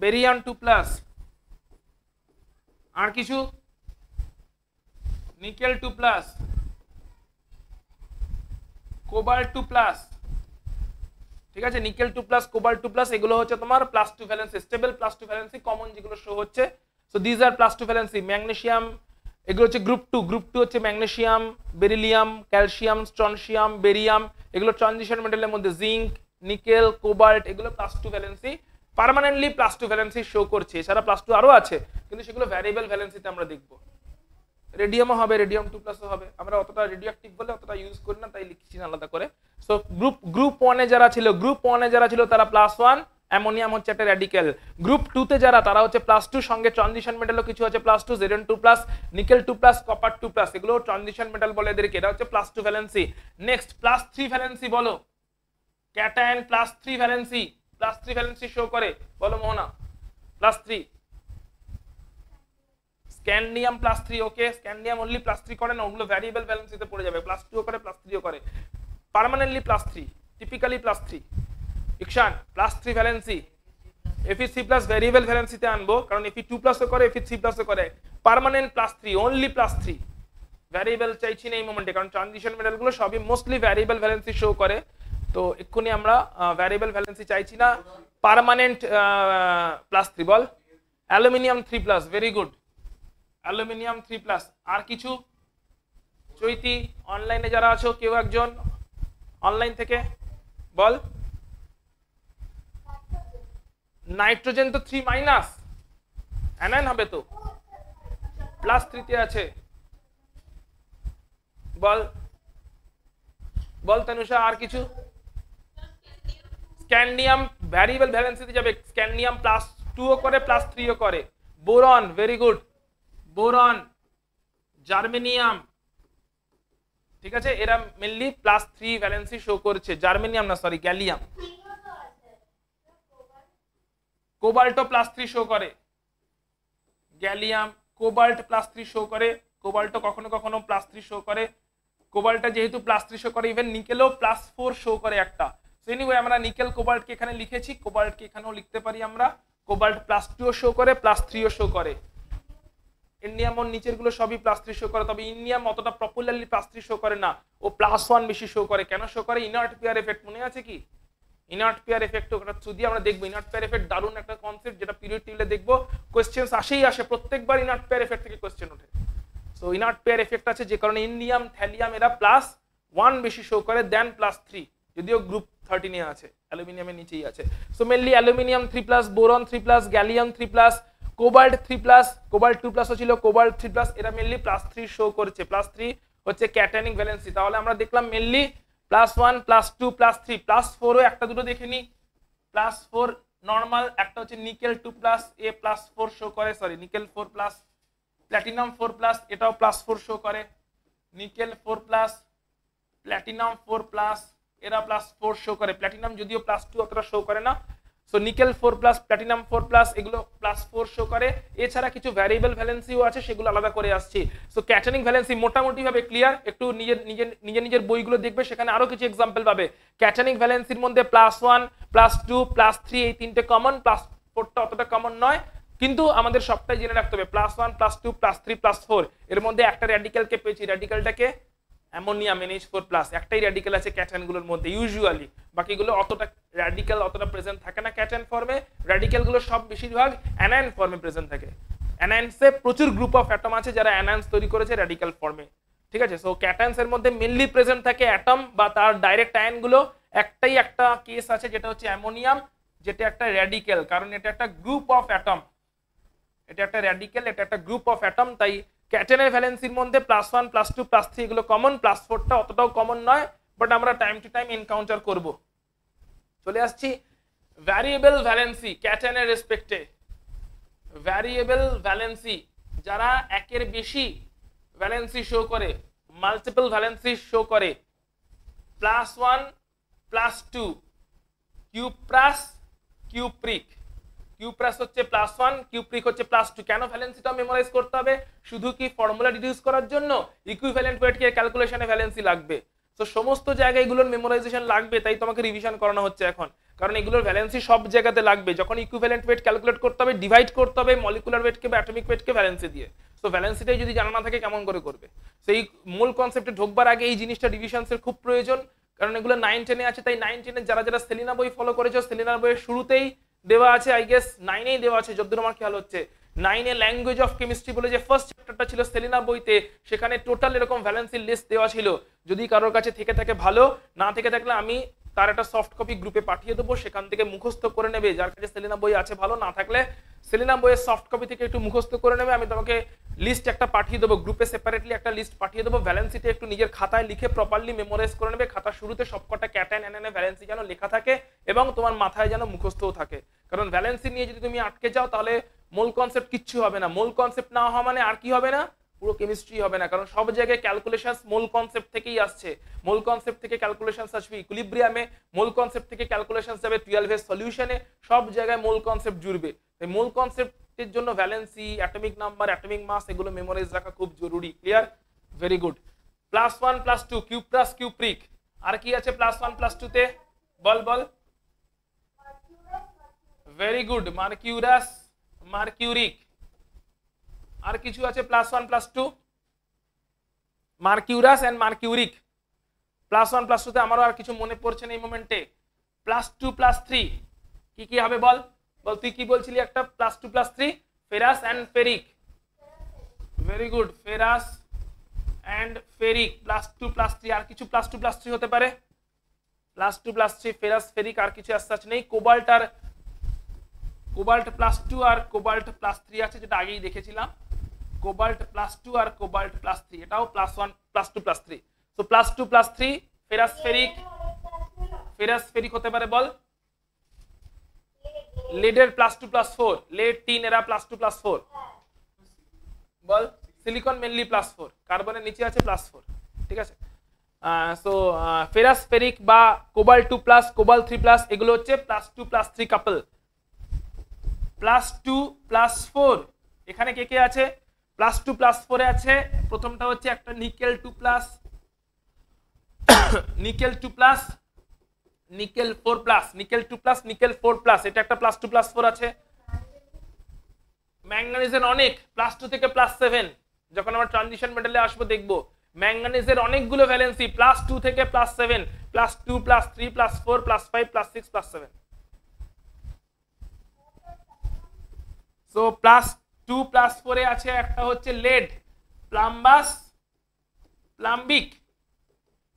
বেরিয়াম 2+, আর কিছু? নিকেল 2+, কোবাল্ট 2+, ঠিক আছে? নিকেল 2+, কোবাল্ট 2+, এগুলো হচ্ছে তোমার +2 ভ্যালেন্সি, স্টেবল +2 ভ্যালেন্সি, কমন যেগুলো শো হচ্ছে। So this are +2 valency. Magnesium এগুলো হচ্ছে গ্রুপ 2। গ্রুপ 2 হচ্ছে magnesium, beryllium, calcium, strontium, barium, এগুলো ট্রানজিশন মেটালের মধ্যে। জিঙ্ক, নিকেল, কোবাল্ট, এগুলো +2 ভ্যালেন্সি, পার্মানেন্টলি +2 ভ্যালেন্সি শো করছে। এছাড়া +2 আরো আছে, কিন্তু সেগুলো ভ্যারিয়েবল ভ্যালেন্সিতে আমরা দেখব। রেডিয়ামও হবে, রেডিয়াম 2+ হবে। আমরা অতটা রেডিওঅ্যাক্টিভ বলে অতটা ইউজ করি না, তাই লিখছি না আলাদা করে। সো গ্রুপ 1 এ যারা ছিল তারা +1, অ্যামোনিয়াম হচ্ছে একটা র্যাডিক্যাল। গ্রুপ 2 তে যারা, তারা হচ্ছে +2, সঙ্গে ট্রানজিশন মেটালও কিছু আছে +2, Zn2+, নিকেল 2+, কপার 2+, এগুলো ট্রানজিশন মেটাল বলে এদেরকে। এটা হচ্ছে +2 ভ্যালেন্সি। নেক্সট +3 ভ্যালেন্সি বলো, ক্যাটায়ন +3 ভ্যালেন্সি, +3 ভ্যালেন্সি শো করে, বলো মোহনা। +3 স্ক্যান্ডিয়াম +3, ওকে, স্ক্যান্ডিয়াম অনলি +3 করে না, ওগুলো ভ্যারিয়েবল ভ্যালেন্সিতে পড়ে যাবে। +2 করে, +3 করে, পার্মানেন্টলি +3, টিপিক্যালি +3। ইকশান +3 ভ্যালেন্সি, Fe3+ ভ্যারিয়েবল ভ্যালেন্সিতে আনবো, কারণ Fe2+ করে, Fe3+ করে, পার্মানেন্ট +3, অনলি +3। ভ্যারিয়েবল চাইছি না এই মোমেন্টে, কারণ ট্রানজিশন মেটালগুলো সবই মোস্টলি ভ্যারিয়েবল ভ্যালেন্সি শো করে। তো এক্ষুনি আমরা ভ্যারিয়েবল ভ্যালেন্সি চাইছি না, পার্মানেন্ট +3। বল অ্যালুমিনিয়াম 3+, ভেরি গুড, অ্যালুমিনিয়াম 3+। আর কিছু? চৈতি, অনলাইনে যারা আছো কেউ একজন অনলাইন থেকে বল। নাইট্রোজেন তো 3-, অ্যানায়ন হবে তো, +3 তে আছে। বল বল তনুষা, আর কিছু? স্ক্যান্ডিয়াম ভ্যারিয়েবল ভ্যালেন্সিতে যাবে, স্ক্যান্ডিয়াম +2 করে, +3 করে। Boron, very good, boron, germanium, ঠিক আছে, এরা মেনলি +3 ভ্যালেন্সি শো করছে। জার্মেনিয়াম না, সরি, গ্যালিয়াম। কোবাল্টও +3 শো করে, গ্যালিয়াম, কোবাল্ট +3 শো করে, কোবাল্টও কখনো কখনো +3 শো করে। কোবাল্টটা যেহেতু +3 শো করে, ইভেন নিকেলও +4 শো করে একটা। সো এনিওয়ে আমরা নিকেল কোবাল্টকে এখানে লিখেছি, কোবাল্টকে এখানেও লিখতে পারি আমরা। কোবাল্ট +2 শো করে, +3 শো করে। ইন্ডিয়াম ওর নিচের গুলো সবই +3 শো করে, তবে ইন্ডিয়াম অতটা পপুলারলি +3 শো করে না, ও +1 বেশি শো করে। কেন শো করে? ইনার্ট পেয়ার এফেক্ট, মনে আছে কি? ইনার্ট পেয়ার এফেক্ট, ওটা যদি আমরা দেখবো। ইনার্ট পেয়ার এফেক্ট দারুণ একটা কনসেপ্ট, যেটা পিরিয়ড টেবিলে দেখবো, কোশ্চেন্স আসে, প্রত্যেকবার ইনার্ট পেয়ার এফেক্ট থেকে কোশ্চেন ওঠে। সো ইনার্ট পেয়ার এফেক্ট আছে, যে কারণে ইন্ডিয়াম, থ্যালিয়াম এরা +1 বেশি শো করে দেন +3, যদিও গ্রুপ 13 এ আছে, অ্যালুমিনিয়ামের নিচেই আছে। So mainly aluminium 3+, boron 3+, gallium 3+, cobalt 3+, cobalt 2+ ছিল, কোবাল্ট 3+, এরা মেনলি +3 শো করছে। +3 হচ্ছে ক্যাটায়নিক ভ্যালেন্সি। তাহলে আমরা দেখলাম মেনলি +1, +2, +3, +4ও একটা দুটো দেখে নি। +4 নরমাল, একটা হচ্ছে নিকেল 2+, এ +4 শো করে, সরি, নিকেল 4+, প্ল্যাটিনাম 4+, এটাও +4 শো করে। নিকেল 4+, প্ল্যাটিনাম 4+, এরা +4 শো করে। প্ল্যাটিনাম যদিও +2 অতটা শো করে না। সো নিকেল 4+, প্ল্যাটিনাম 4+, এগুলো +4 শো করে। এছাড়া কিছু ভ্যারিয়েবল ভ্যালেন্সিও আছে, সেগুলো আলাদা করে আসছি। সো ক্যাটায়নিক ভ্যালেন্সি মোটামুটি ভাবে ক্লিয়ার। একটু নিজের বইগুলো দেখবে, সেখানে আরো কিছু एग्जांपल পাবে। ক্যাটায়নিক ভ্যালেন্সির মধ্যে +1, +2, +3 এই তিনটে কমন, +4টা অতটা কমন নয়, কিন্তু আমাদের সবটাই জেনে রাখতে হবে। +1, +2, +3, +4 এর মধ্যে একটা র্যাডিক্যালকে পেয়েছি, র্যাডিক্যালটাকে অ্যামোনিয়াম NH4+, একটাই র্যাডিক্যাল আছে ক্যাটায়নগুলোর মধ্যে ইউজুয়ালি, বাকিগুলো অতটা র্যাডিক্যাল অতটা প্রেজেন্ট থাকে না ক্যাটায়ন ফর্মে। র্যাডিক্যালগুলো সব বেশিরভাগ অ্যানায়ন ফর্মে প্রেজেন্ট থাকে। অ্যানায়ন্সে প্রচুর গ্রুপ অফ অ্যাটম আছে যারা অ্যানায়ন্স তৈরি করেছে র্যাডিক্যাল ফর্মে, ঠিক আছে। সো ক্যাটায়ন্স এর মধ্যে মেইনলি প্রেজেন্ট থাকে অ্যাটম বা তার ডাইরেক্ট আয়নগুলো। একটাই একটা কেস আছে, যেটা হচ্ছে অ্যামোনিয়াম, যেটা একটা র্যাডিক্যাল, কারণ এটা একটা গ্রুপ অফ অ্যাটম, এটা একটা র্যাডিক্যাল, এটা একটা গ্রুপ অফ অ্যাটম। তাই ক্যাটায়নের ভ্যালেন্সির মধ্যে +1, +2, +3 এগুলো কমন, +4টা অতটাও কমন নয়, বাট আমরা টাইম টু টাইম এনকাউন্টার করব। চলে আসছি ভ্যারিয়েবল ভ্যালেন্সি ক্যাটায়নের রেসপেক্টে। ভ্যারিয়েবল ভ্যালেন্সি যারা একের বেশি ভ্যালেন্সি শো করে, মাল্টিপল ভ্যালেন্সি শো করে, +1, +2, কিউপ্রাস, কিউপ্রিক। কিউপ্রাস হচ্ছে +1, কিউপ্রিক হচ্ছে +2। কেন ভ্যালেন্সিটা মেমোরাইজ করতে হবে? শুধু কি ফর্মুলা ডিডিউস করার জন্য? ইকুইভ্যালেন্ট ওয়েট কে ক্যালকুলেশনে ভ্যালেন্সি লাগবে। তো সমস্ত জায়গায় এগুলোর মেমোরাইজেশন লাগবে, তাই তোমাকে রিভিশন করানো হচ্ছে এখন, কারণ এগুলোর ভ্যালেন্সি সব জায়গাতে লাগবে। যখন ইকুইভ্যালেন্ট ওয়েট ক্যালকুলেট করতে হবে, ডিভাইড করতে হবে মলিকুলার ওয়েটকে বা অ্যাটমিক ওয়েটকে ভ্যালেন্সি দিয়ে। সো ভ্যালেন্সিটাই যদি জানা না থাকে কেমন করে করবে? সেই মূল কনসেপ্টে ঢোকবার আগে এই জিনিসটা ডিভিশনসের খুব প্রয়োজন, কারণ এগুলো 9, 10 এ আছে। তাই 9, 10 এ যারা যারা সেলিনা বই ফলো করেছো, সেলিনার বইয়ের শুরুতেই দেওয়া আছে, আই গেস 9 এই দেওয়া আছে যতদূর আমার খেয়াল হচ্ছে, 9 এ ল্যাঙ্গুয়েজ অফ কেমিস্ট্রি বলে যে ফার্স্ট চ্যাপ্টারটা ছিল সেলিনা বইতে, সেখানে টোটাল এরকম ভ্যালেন্সি লিস্ট দেওয়া ছিল। যদি কারোর কাছে থেকে থাকে ভালো, না থেকে থাকলে আমি তার একটা সফট কপি গ্রুপে পাঠিয়ে দেবো, সেখান থেকে মুখস্থ করে নেবে। যার কাছে সেলিনা বই আছে ভালো, না থাকলে সেলিনা বইয়ের সফট কপি থেকে একটু মুখস্থ করে নেবে। আমি তোমাকে লিস্ট একটা পাঠিয়ে দেবো, গ্রুপে সেপারেটলি একটা লিস্ট পাঠিয়ে দেবো। ভ্যালেন্সিটা একটু নিজের খাতায় লিখে প্রপারলি মেমোরাইজ করে নেবে। খাতার শুরুতে সবকটা ক্যাটায়ন অ্যানায়ন ভ্যালেন্সি যেন লেখা থাকে এবং তোমার মাথায় যেন মুখস্থও থাকে। কারণ ভ্যালেন্সি নিয়ে যদি তুমি আটকে যাও তাহলে মোল কনসেপ্ট কিচ্ছু হবে না। মোল কনসেপ্ট না হওয়া মানে আর কি হবে না, পুরো কেমিস্ট্রি হবে না। কারণ সব জায়গায় ক্যালকুলেশনস মোল কনসেপ্ট থেকেই আসছে। মোল কনসেপ্ট থেকে ক্যালকুলেশনস আসবে ইকুইলিব্রিয়ামে, মোল কনসেপ্ট থেকে ক্যালকুলেশনস যাবে 12 এর সলিউশনে, সব জায়গায় মোল কনসেপ্ট জুড়বে। তাই মোল কনসেপ্টের জন্য valency, atomic number, atomic mass এগুলো মেমোরাইজ রাখা খুব জরুরি। Clear? Very good. +1 +2 cuprous cupric. আর কি আছে +1 +2 তে? বল বল। Very good. Mercurous, mercuric. আর কিছু আছে +1 +2? Mercurous and mercuric. +1 +2 তে আমারও আর কিছু মনে পড়ছে না এই মোমেন্টে। +2 +3 কি কি হবে বল বল। তুই কি বলছিলি একটা +2 +3? Ferrous and ferric. Very good. Ferrous and ferric. +2 +3 আর কিছু +2 +3 হতে পারে? +2 +3 ফেরাস ফেরিক, আর কিছু as নেই। কোবাল্ট আর কোবাল্ট +2 আর কোবাল্ট +3 আছে, যেটা আগেই দেখেছিলাম। কোবাল্ট +2 আর কোবাল্ট +3, এটাও +1 +2 +3। So +2 +3 ferrous ferric. Ferrous ferric হতে পারে বল। লেডের +2 +4, লেড 3 এরা +2 +4 বল। সিলিকন মেনলি +4, কার্বনের নিচে আছে +4। ঠিক আছে। সো ফেরাস ফেরিক বা কোবাল্ট 2+, কোবাল্ট 3+, এগুলো হচ্ছে +2 +3 কাপল। +2 +4 এখানে কে কে আছে? +2 +4 এ আছে প্রথমটা হচ্ছে একটা nickel 2+, nickel 2+, nickel 4+, nickel 2+, nickel 4+, এটা একটা +2 +4 আছে। ম্যাঙ্গানিজের অনেক +2 থেকে +7, যখন আমরা ট্রানজিশন মেটালে আসবো দেখবো ম্যাঙ্গানিজের অনেকগুলো ভ্যালেন্সি +2 থেকে +7, +2 +3 +4 +5 +6 +7। সো +2 +4 এ আছে একটা হচ্ছে লেড, প্লাম্বাস, প্লাম্বিক।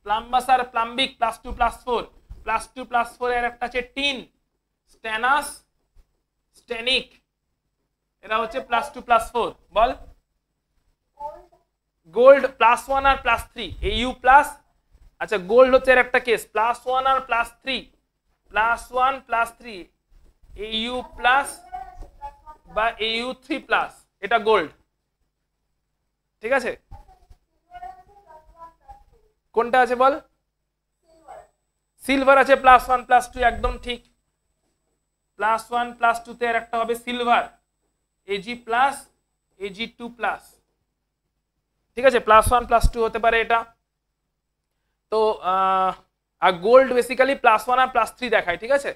প্লাম্বাস আর প্লাম্বিক +2 +4। +2 +4 এর একটা আছে টিন, স্টেনাস, স্টেনিক। এরা হচ্ছে +2 +4 বল। গোল্ড +1 আর +3 AU প্লাস। আচ্ছা গোল্ড হচ্ছে এর একটা কেস, +1 আর +3, +1 +3 AU প্লাস বা AU3+, এটা গোল্ড। ঠিক আছে। কোনটা আছে বল? সিলভার আছে +1 +2, একদম ঠিক। +1 +2 তে এর একটা হবে সিলভার, AG+, AG2+। ঠিক আছে, +1 +2 হতে পারে এটা। তো আর গোল্ড বেসিক্যালি +1 আর +3 দেখায়। ঠিক আছে।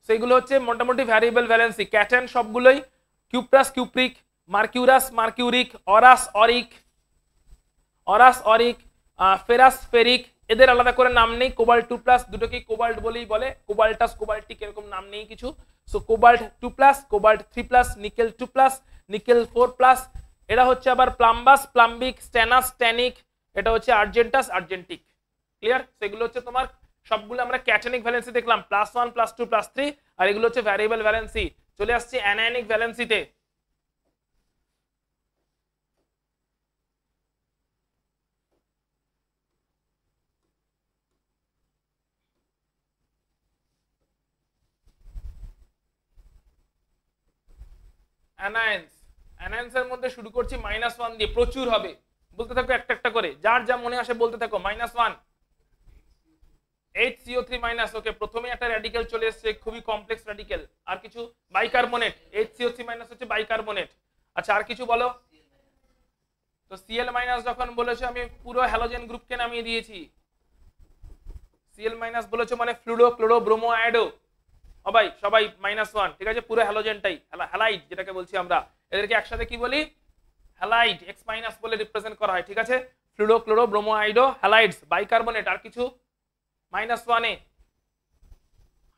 সেগুলো হচ্ছে মোটামুটি ভ্যারিয়েবল ভ্যালেন্সি। ক্যাটায়ন সবগুলোই cuprous cupric, mercurous mercuric, aurous auric, aurous auric, ferrous ferric. এদের আলাদা করে নাম নেই। কোবাল্ট 2+, দুটোকেই কোবাল্ট বলেই বলে। কোবাল্টাস কোবাল্টিক এরকম নাম নেই কিছু। So cobalt 2+, cobalt 3+, nickel 2+, nickel 4+। এরা হচ্ছে আবার প্লাম্বাস, প্লাম্বিক, স্টেনাস, স্ট্যানিক। এটা হচ্ছে আর্জেন্টাস, আর্জেন্টিক। ক্লিয়ার? সেগুলো হচ্ছে তোমার সবগুলো আমরা ক্যাটায়নিক ভ্যালেন্সি দেখলাম, +1 +2 +3, আর এগুলো হচ্ছে ভ্যারিয়েবল ভ্যালেন্সি। চলে আসছে অ্যানায়নিক ভ্যালেন্সিতে। অ্যানায়ন্স, অ্যানায়ন্সের মধ্যে শুরু করছি -1 দিয়ে, প্রচুর হবে। বলতে থাকো একটা একটা করে, যার যা মনে আসে বলতে থাকো। -1 HCO3-, ওকে প্রথমে একটা র্যাডিক্যাল চলে এসেছে, খুবই কমপ্লেক্স র্যাডিক্যাল। আর কিছু? বাইকার্বনেট, HCO3- হচ্ছে বাইকার্বনেট। আচ্ছা আর কিছু বলো। তো Cl- যখন বলেছো আমি পুরো হ্যালোজেন গ্রুপকে নামিয়ে দিয়েছি। Cl- বলেছো মানে ফ্লুরো, ক্লোরো, ব্রোমো, আয়োডো। ও ভাই সবাই -1। ঠিক আছে, পুরো হ্যালোজেনটাই হ্যালাইড যেটাকে বলছি আমরা। এদেরকে একসাথে কি বলি? হ্যালাইড, X- বলে রিপ্রেজেন্ট করা হয়। ঠিক আছে, fluoro, chloro, bromo, iodo, halides, bicarbonate. আর কিছু? -1 এ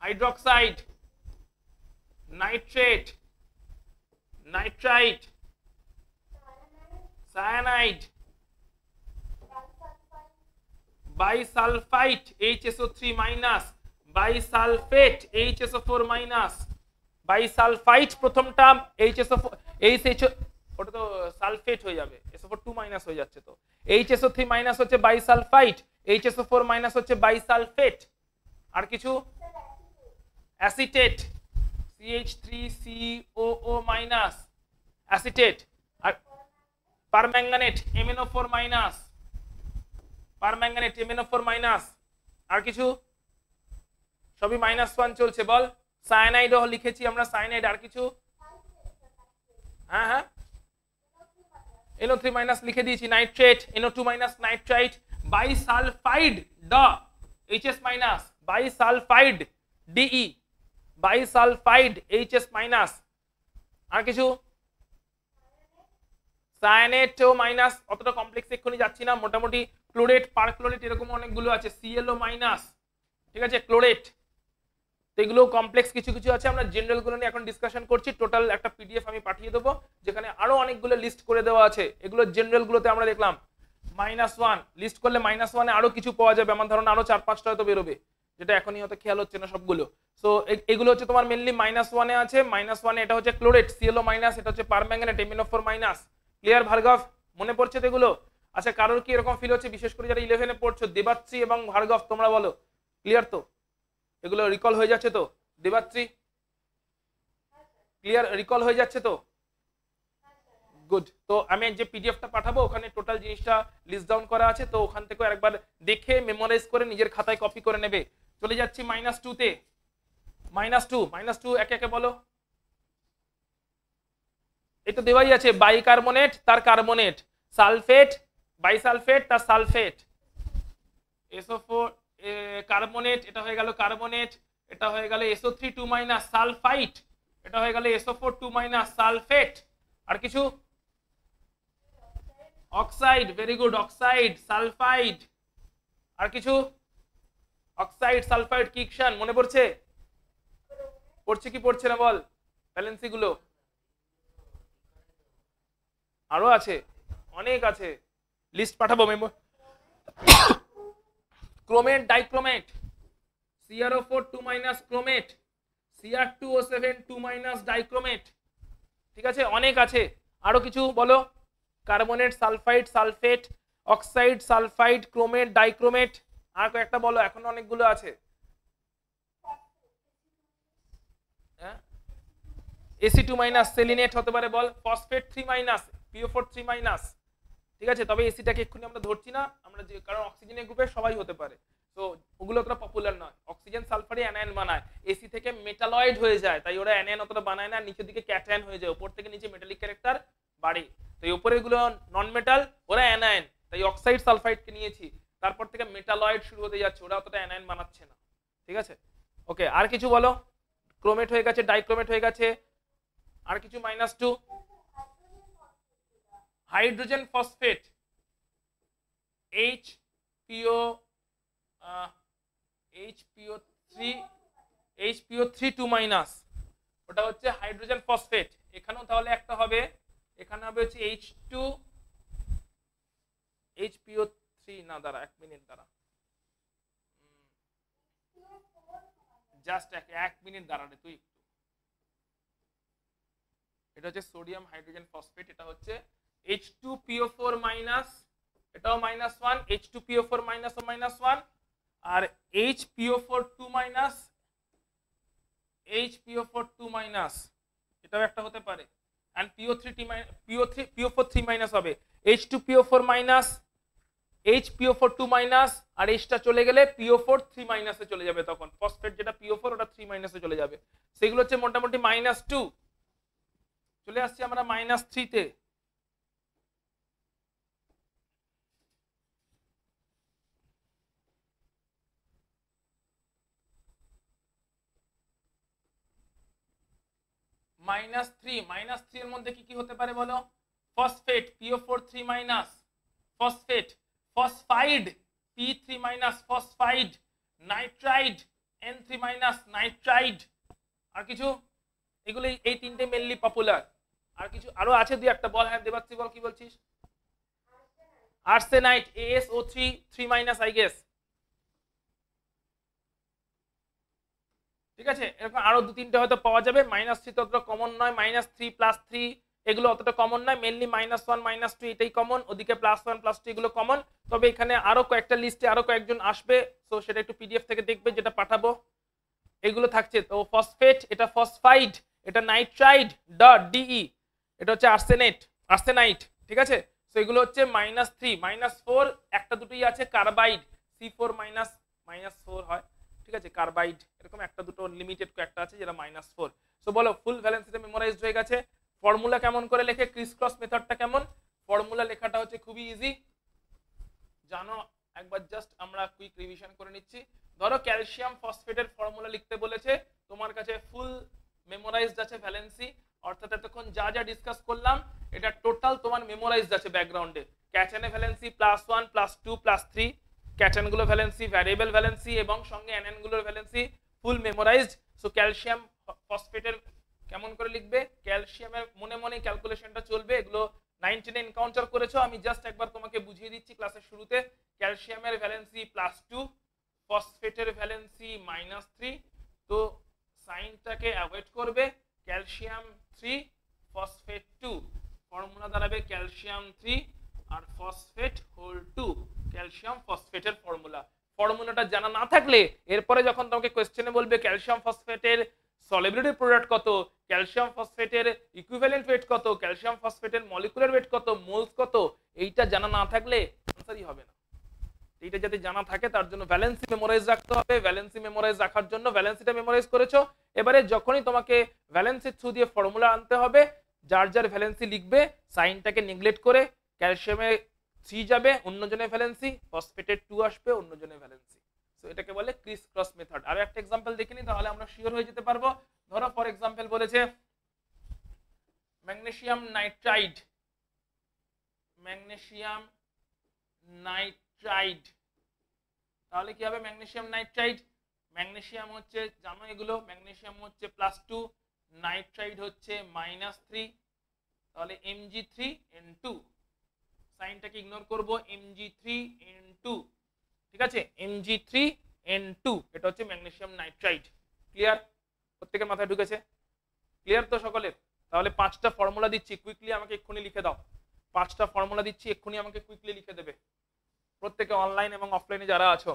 hydroxide, nitrate, nitrite, cyanide, bisulphite HSO3 minus, bisulphate HSO4 minus, bisulphite প্রথমটা HSO4 HSO, ওটা তো সালফেট হয়ে যাবে, SO4 2 মাইনাস হয়ে যাচ্ছে, তো HSO3 মাইনাস হচ্ছে বাইসালফাইট, HSO4 মাইনাস হচ্ছে বাইসালফেট। আর কিছু অ্যাসিটেট CH3COO মাইনাস অ্যাসিটেট, আর permanganate MnO4 minus, permanganate MnO4 minus. আর কিছু সবই -1 চলছে, বল। সায়ানাইডও লিখেছি আমরা, সায়ানাইড। আর কিছু? হ্যাঁ হ্যাঁ, NO3 মাইনাস লিখে দিয়েছি, nitrate NO2 minus nitrite, bisulphide ড HS minus, bisulphide DE, bisulphide HS minus. আর কিছু? সায়ানেটও মাইনাস, অতটা কমপ্লেক্স এক্ষুনি যাচ্ছি না, মোটামুটি ক্লোরেট, পারক্লোরেট এরকম অনেকগুলো আছে, ClO মাইনাস, ঠিক আছে, ক্লোরেট, তো এগুলো কমপ্লেক্স কিছু কিছু আছে। আমরা জেনারেল গুলো নিয়ে এখন ডিসকাশন করছি, টোটাল একটা PDF আমি পাঠিয়ে দেবো যেখানে আরো অনেকগুলো লিস্ট করে দেওয়া আছে। এগুলো জেনারেল গুলোতে আমরা দেখলাম -1 লিস্ট করলে -1 এ আরো কিছু পাওয়া যাবে, আমার ধারণা আরো 4-5টা হয়তো বেরোবে, যেটা এখনই হয়তো খেয়াল হচ্ছে না সবগুলো। সো এগুলো হচ্ছে তোমার মেইনলি -1 এ আছে। -1 এ এটা হচ্ছে ক্লোরেট ClO মাইনাস, এটা হচ্ছে পারম্যাঙ্গানেট MnO4 মাইনাস। ক্লিয়ার ভার্গব? মনে পড়ছে তো এগুলো? আচ্ছা, কারোর কি এরকম ফিল হচ্ছে, বিশেষ করে যারা 11 এ পড়ছো, দেবাত্রী এবং ভার্গব, তোমরা বলো ক্লিয়ার তো? এগুলো রিকল হয়ে যাচ্ছে তো? দেবাত্রী ক্লিয়ার, রিকল হয়ে যাচ্ছে তো? গুড। তো আমি যে পিডিএফটা পাঠাবো ওখানে টোটাল জিনিসটা লিস্ট ডাউন করা আছে, তো ওখান থেকে একবার দেখে মেমোরাইজ করে নিজের খাতায় কপি করে নেবে। চলে যাচ্ছি -2 তে। -2 একে একে বলো। এটা দেওয়াই আছে, বাইকার্বনেট তার কার্বনেট, সালফেট বাইসালফেট তার সালফেট, SO4 কার্বনেট, এটা হয়ে গেল কার্বনেট, এটা হয়ে গেল SO3 2 সালফাইট, এটা হয়ে গেল SO4 2 সালফেট। আর কিছু? Oxide, very good, oxide sulphide. আর কিছু? অক্সাইড সালফাইড কিকশন, মনে পড়ছে? পড়ছে কি পড়ছে না বল, ব্যালেন্সি গুলো আরো আছে, অনেক আছে, লিস্ট পাঠাবো memo. Chromate dichromate, CrO4 2 chromate, Cr2O7 2 dichromate, ঠিক আছে, অনেক আছে। আরো কিছু বলো? Carbonate, sulphide, sulphate, oxide, sulphide, chromate, dichromate. আর কয়েকটা বলো, এখন অনেকগুলো আছে। হ্যাঁ, Ac2 সেলিনেট হতে পারে, বল। ফসফেট 3 PO4 3 ঠিক আছে, তবে এসিটাকে এক্ষুনি আমরা ধরছি না, আমরা যে কারণ অক্সিজেনের গ্রুপে সবাই হতে পারে, তো ওগুলো অতটা পপুলার নয়। অক্সিজেন সালফারে অ্যানায়ন বানায়, এসি থেকে মেটালয়েড হয়ে যায়, তাই ওরা অ্যানায়ন অতটা বানায় না, নিচের দিকে ক্যাটায়ন হয়ে যায়, উপর থেকে নিচে মেটালিক ক্যারেক্টার বাড়ে, তো এই উপরে গুলো নন মেটাল, ওরা অ্যানায়ন, তাই অক্সাইড সালফাইডকে নিয়েছি, তারপর থেকে মেটালয়েড শুরু হতে যাচ্ছে, ওরা অতটা অ্যানায়ন বানাচ্ছে না, ঠিক আছে। ওকে, আর কিছু বলো? ক্রোমেট হয়ে গেছে, ডাইক্রোমেট হয়ে গেছে, আর কিছু? -2 হাইড্রোজেন ফসফেট, HPO3 2 ওটা হচ্ছে হাইড্রোজেন ফসফেট। এখানেও তাহলে একটা হবে, এখানে হবে হচ্ছে HPO3 না, দাঁড়া 1 মিনিট, দাঁড়া জাস্ট 1 মিনিট দাঁড়া রে তুই। এটা হচ্ছে সোডিয়াম হাইড্রোজেন ফসফেট, এটা হচ্ছে H2PO4 এটাও -1, H2PO4 -1, আর HPO4 2 HPO4 2 এটাও একটা হতে পারে, and PO4 3 হবে, H2PO4 HPO4 2 আর Hটা চলে গেলে PO4 3 এ চলে যাবে, তখন ফসফেট যেটা PO4 ওটা 3 এ চলে যাবে। সেগুলো হচ্ছে মোটামুটি -2। চলে আসছি আমরা -3 তে। -3 এর মধ্যে কি কি হতে পারে বলো? Phosphate PO4 3 phosphate, phosphide P3 phosphide, nitride N3 nitride. আর কিছু? এগুলো এই তিনটে মেনলি পপুলার। আর কিছু আরো আছে দুই একটা, বল। হ্যাঁ দেবাত্রী বল, কি বলছিস? আর্সেনাইট AsO3 3- I guess, ঠিক আছে। এরকম আরো 2-3টে হয়তো পাওয়া যাবে। -3 ততটা কমন নয়, -3 +3 এগুলো অতটা কমন নয়, মেনলি -1 -2 এটাই কমন, ওদিকে +1 +2 এগুলো কমন। তবে এখানে আরো কয়েকটা লিস্টে আরো কয়েকজন আসবে, তো সেটা একটু পিডিএফ থেকে দেখবে, যেটা পাঠাবো এগুলো থাকছে। তো ফসফেট, এটা ফসফাইড, এটা নাইট্রাইড DE, এটা হচ্ছে আর্সেনাইট, ঠিক আছে। তো এগুলো হচ্ছে -3 -4 একটা দুটোই আছে, কার্বাইড C4 -4 হয়, ঠিক আছে। কার্বাইড এরকম একটা দুটো লিমিটেড কয়েকটা আছে যেটা -4। সো বলো ফুল ভ্যালেন্সিতে মেমোরাইজড হয়ে গেছে। ফর্মুলা কেমন করে লেখে, ক্রিস ক্রস মেথডটা কেমন, ফর্মুলা লেখাটা হচ্ছে খুবই ইজি, জানো একবার জাস্ট আমরা কুইক রিভিশন করে নিচ্ছি। ধরো ক্যালসিয়াম ফসফেটের ফর্মুলা লিখতে বলেছে, তোমার কাছে ফুল মেমোরাইজড আছে ভ্যালেন্সি, অর্থাৎ এতক্ষণ যা যা ডিসকাস করলাম এটা টোটাল তোমার মেমোরাইজড আছে ব্যাকগ্রাউন্ডে। ক্যাটায়নে ভ্যালেন্সি +1 +2 +3, ক্যাটায়ন গুলো ভ্যালেন্সি, ভ্যারিয়েবল ভ্যালেন্সি এবং সঙ্গে অ্যানায়ন গুলোর ভ্যালেন্সি ফুল মেমোরাইজড। সো ক্যালসিয়াম ফসফেটের কেমন করে লিখবে, ক্যালসিয়ামের মনে মনে ক্যালকুলেশনটা চলবে, এগুলো 9-10 এনকাউন্টার করেছো, আমি জাস্ট একবার তোমাকে বুঝিয়ে দিচ্ছি ক্লাসের শুরুতে। ক্যালসিয়ামের ভ্যালেন্সি +2, ফসফেটের ভ্যালেন্সি -3, তো সাইনটাকে অ্যাভয়েড করবে, ক্যালসিয়াম 3 ফসফেট 2, ফর্মুলা দাঁড়াবে ক্যালসিয়াম 3 আর ফসফেট হোল 2, ক্যালসিয়াম ফসফেটের ফর্মুলাটা জানা না থাকলে এরপরে যখন তোমাকে কোশ্চেনে বলবে ক্যালসিয়াম ফসফেটের সলিবিলিটি প্রোডাক্ট কত, ক্যালসিয়াম ফসফেটের ইকুইভ্যালেন্ট ওয়েট কত, ক্যালসিয়াম ফসফেটের মলিকুলার ওয়েট কত, মোলস কত, এইটা জানা না থাকলে আনসারই হবে না। এইটা যাতে জানা থাকে তার জন্য ভ্যালেন্সি মেমোরাইজ রাখতে হবে। ভ্যালেন্সি মেমোরাইজ রাখার জন্য ভ্যালেন্সিটা মেমোরাইজ করেছো, এবারে যখনই তোমাকে ভ্যালেন্সির থ্রু দিয়ে ফর্মুলা আনতে হবে, যার যার ভ্যালেন্সি লিখবে, সাইনটাকে নেগলেক্ট করে ক্যালসিয়ামে 3 যাবে অন্যজনের ভ্যালেন্সি, ফসফেটের 2 আসবে অন্যজনের ভ্যালেন্সি। সো এটাকে বলে ক্রিস ক্রস মেথড। আর একটা एग्जांपल দেখে নি, তাহলে আমরা শিওর হয়ে যেতে পারবো। ধরো ফর एग्जांपल বলেছে ম্যাগনেসিয়াম নাইট্রাইড, তাহলে কি হবে ম্যাগনেসিয়াম নাইট্রাইড, ম্যাগনেসিয়াম হচ্ছে জানো এগুলো, ম্যাগনেসিয়াম হচ্ছে +2, নাইট্রাইড হচ্ছে -3, তাহলে Mg3N2, সাইনটাকে ইগনোর করব, Mg3N2, ঠিক আছে, Mg3N2 এটা হচ্ছে ম্যাগনেসিয়াম নাইট্রাইড। ক্লিয়ার, প্রত্যেকের মাথায় ঢুকেছে? ক্লিয়ার তো সকলের? তাহলে 5টা ফর্মুলা দিচ্ছি, কুইকলি আমাকে এক্ষুনি লিখে দাও। 5টা ফর্মুলা দিচ্ছি, এক্ষুনি আমাকে কুইকলি লিখে দেবে প্রত্যেকে, অনলাইন এবং অফলাইনে যারা আছো।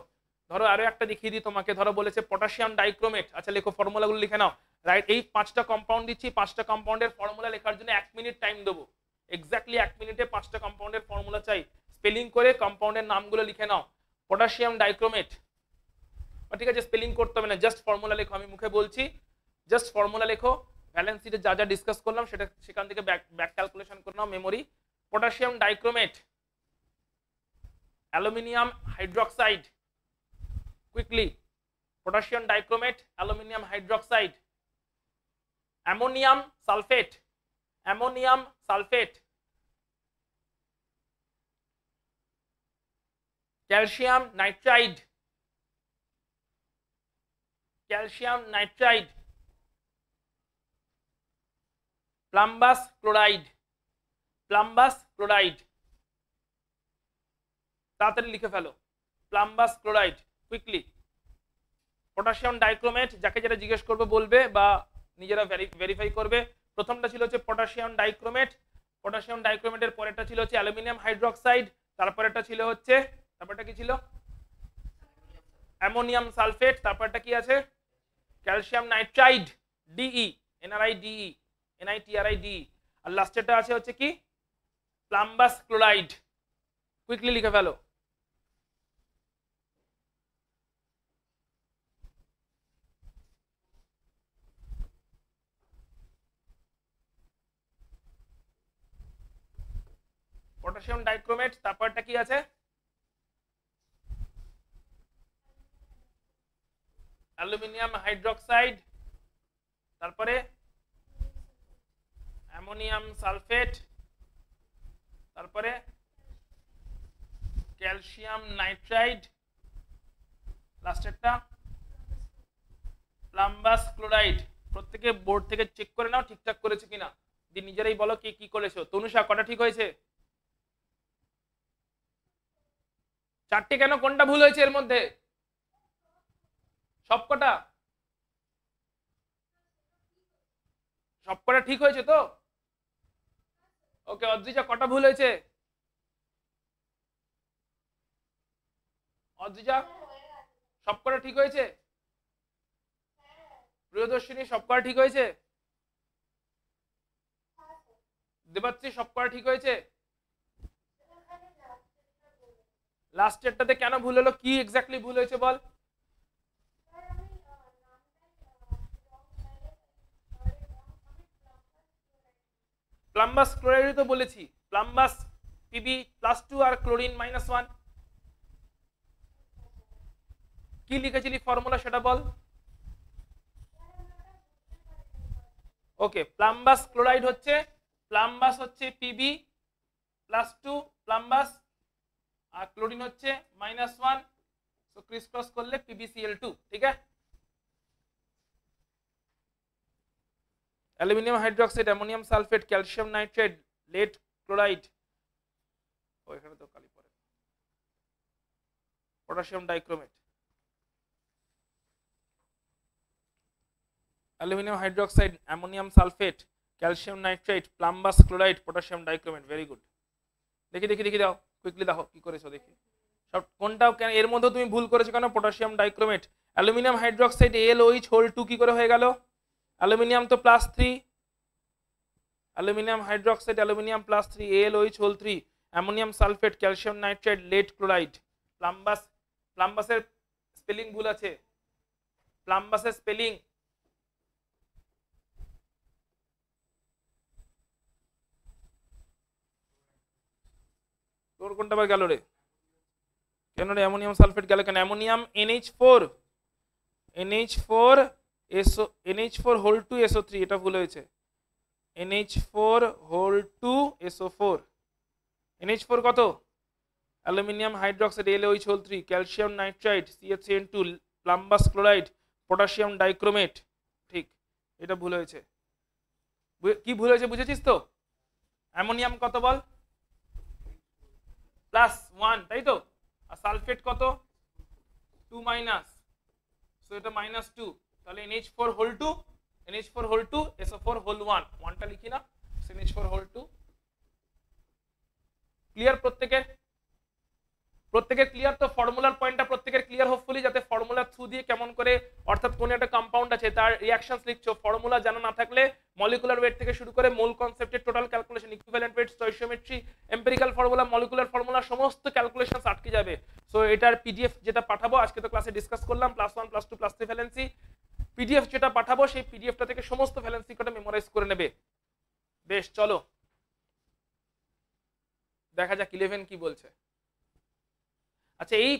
ধরো আরো একটা দেখিয়ে দিই তোমাকে, ধরো বলেছে পটাশিয়াম ডাইক্রোমেট, আচ্ছা লেখো ফর্মুলাগুলো লিখে নাও। রাইট, এই 5টা কম্পাউন্ড দিচ্ছি, 5টা কম্পাউন্ডের ফর্মুলা লেখার জন্য 1 মিনিট টাইম দেবো, এক্স্যাক্টলি 1 মিনিটে 5টা কম্পাউন্ডের ফর্মুলা চাই। স্পেলিং করে কম্পাউন্ডের নামগুলো লিখে নাও। পটাশিয়াম ডাইক্রোমেট, ঠিক আছে, স্পেলিং করতে হবে না, জাস্ট ফর্মুলা লেখো, আমি মুখে বলছি, জাস্ট ফর্মুলা লেখো। ভ্যালেন্সিতে যা যা ডিসকাস করলাম সেটা সেখান থেকে ব্যাক ক্যালকুলেশন করে নাও memory. Potassium dichromate, aluminium hydroxide, quickly, potassium dichromate, aluminium hydroxide, ammonium sulphate, calcium nitride, plumbous chloride, তাড়াতাড়ি লিখে ফেলো, plumbous chloride quickly. Potassium dichromate, যাকে যেটা জিজ্ঞেস করবে বলবে বা নিজেরা ভেরিফাই করবে। প্রথমটা ছিল হচ্ছে পটাশিয়াম ডাইক্রোমেটের পরেরটা ছিল হচ্ছে অ্যালুমিনিয়াম হাইড্রোক্সাইড, তারপরেরটা ছিল হচ্ছে, তারপরটা কি ছিল, অ্যামোনিয়াম সালফেট, তারপরটা কি আছে, ক্যালসিয়াম নাইট্রাইড, DE, NiTRIDE, আর লাস্টেরটা আছে হচ্ছে কি, প্লাম্বাস ক্লোরাইড। কুইকলি লিখে ফেলো। পটাশিয়াম ডাইক্রোমেট, তারপরটা কি আছে, অ্যালুমিনিয়াম হাইড্রোক্সাইড, তারপরে অ্যামোনিয়াম সালফেট, তারপরে ক্যালসিয়াম নাইট্রাইড, লাস্টেরটা প্লাম্বাস ক্লোরাইড। প্রত্যেকে বোর্ড থেকে চেক করে নাও ঠিকঠাক করেছে কিনা, দিয়ে নিজেরাই বলো কে কি করেছো। তনুষা, কটা ঠিক হয়েছে? চারটে কেন, কোনটা ভুল হয়েছে এর মধ্যে? সবকটা সবকটা ঠিক হয়েছে তো? ওকে অদ্রিজা, কটা ভুল হয়েছে? অদ্রিজা সবকটা ঠিক হয়েছে? প্রিয়দর্শিনী সবকটা ঠিক হয়েছে? দেবাত্রী সবকটা ঠিক হয়েছে? লাস্টেরটাতে কেন ভুল হলো, কি এক্স্যাক্টলি ভুল হয়েছে বল? প্লাম্বাস ক্লোরাইড তো বলেছি, প্লাম্বাস পিবি +2 আর ক্লোরিন -1। কি লিখেছিলি ফর্মুলা সেটা বল। ওকে, প্লাম্বাস ক্লোরাইড হচ্ছে, প্লাম্বাস হচ্ছে পিবি +2 প্লাম্বাস, আর ক্লোরিন হচ্ছে -1, সো ক্রিস ক্রস করলে PbCl2, ঠিক আছে। Aluminium hydroxide, ammonium sulphate, calcium nitrate, lead chloride, ও এখানে তো কালি পড়ে, potassium dichromate, aluminium hydroxide, ammonium sulphate, calcium nitrate, plumbous chloride, potassium dichromate. Very good. দেখি দেখি দেখি দাও, কুইকলি দেখো কি করেছো দেখি। সব কোনটাও কেন এর মধ্যে তুমি ভুল করেছো কেন? Potassium dichromate, aluminium hydroxide AlOH whole 2 কি করে হয়ে গেল? অ্যালুমিনিয়াম তো +3, aluminium hydroxide, aluminium +3, AlOH whole 3, ammonium sulphate, calcium nitrate, lead chloride. Plumbous, প্লাম্বাসের স্পেলিং ভুল আছে, প্লাম্বাসের স্পেলিং তোর কোনটা বার গেল রে? কেন রে অ্যামোনিয়াম সালফেট গেল কেন? Ammonium NH4, NH4 whole 2 SO3, এটা ভুল হয়েছে। NH4 হোল 2 SO4, NH4 কত? Aluminium hydroxide AlOH whole 3, calcium nitrite CH3N2, plumbous chloride, potassium dichromate, ঠিক, এটা ভুল হয়েছে। কি ভুল হয়েছে বুঝেছিস তো? অ্যামোনিয়াম কত বল? +1, তাই তো? আর সালফেট কত? 2-, সো এটা -2, তাহলে NH4 whole 2, NH4 whole 2 SO4 whole 1, 1টা লিখি না, NH4 হোল 2। ক্লিয়ার প্রত্যেকের? প্রত্যেকের ক্লিয়ার তো? ফর্মুলার পয়েন্টটা প্রত্যেকের ক্লিয়ার হোপফুলি, যাতে ফর্মুলা থ্রু দিয়ে কেমন করে, অর্থাৎ কোন একটা কম্পাউন্ড আছে তার রিঅ্যাকশনস লিখছো, ফর্মুলা জানা না থাকলে মলিকুলার ওয়েট থেকে শুরু করে মোল কনসেপ্টের total calculation, equivalent weight, stoichiometry, empirical formula, molecular formula, সমস্ত ক্যালকুলেশনস আটকে যাবে। সো এটার পিডিএফ যেটা পাঠাবো, আজকে তো ক্লাসে ডিসকাস করলাম +1 +2 +3 ভ্যালেন্সি, পিডিএফ যেটা পাঠাবো সেই পিডিএফটা থেকে সমস্ত ভ্যালেন্সি কোটা মেমোরাইজ করে নেবে। বেশ, চলো দেখা যাক 11 কি বলছে। আচ্ছা, এই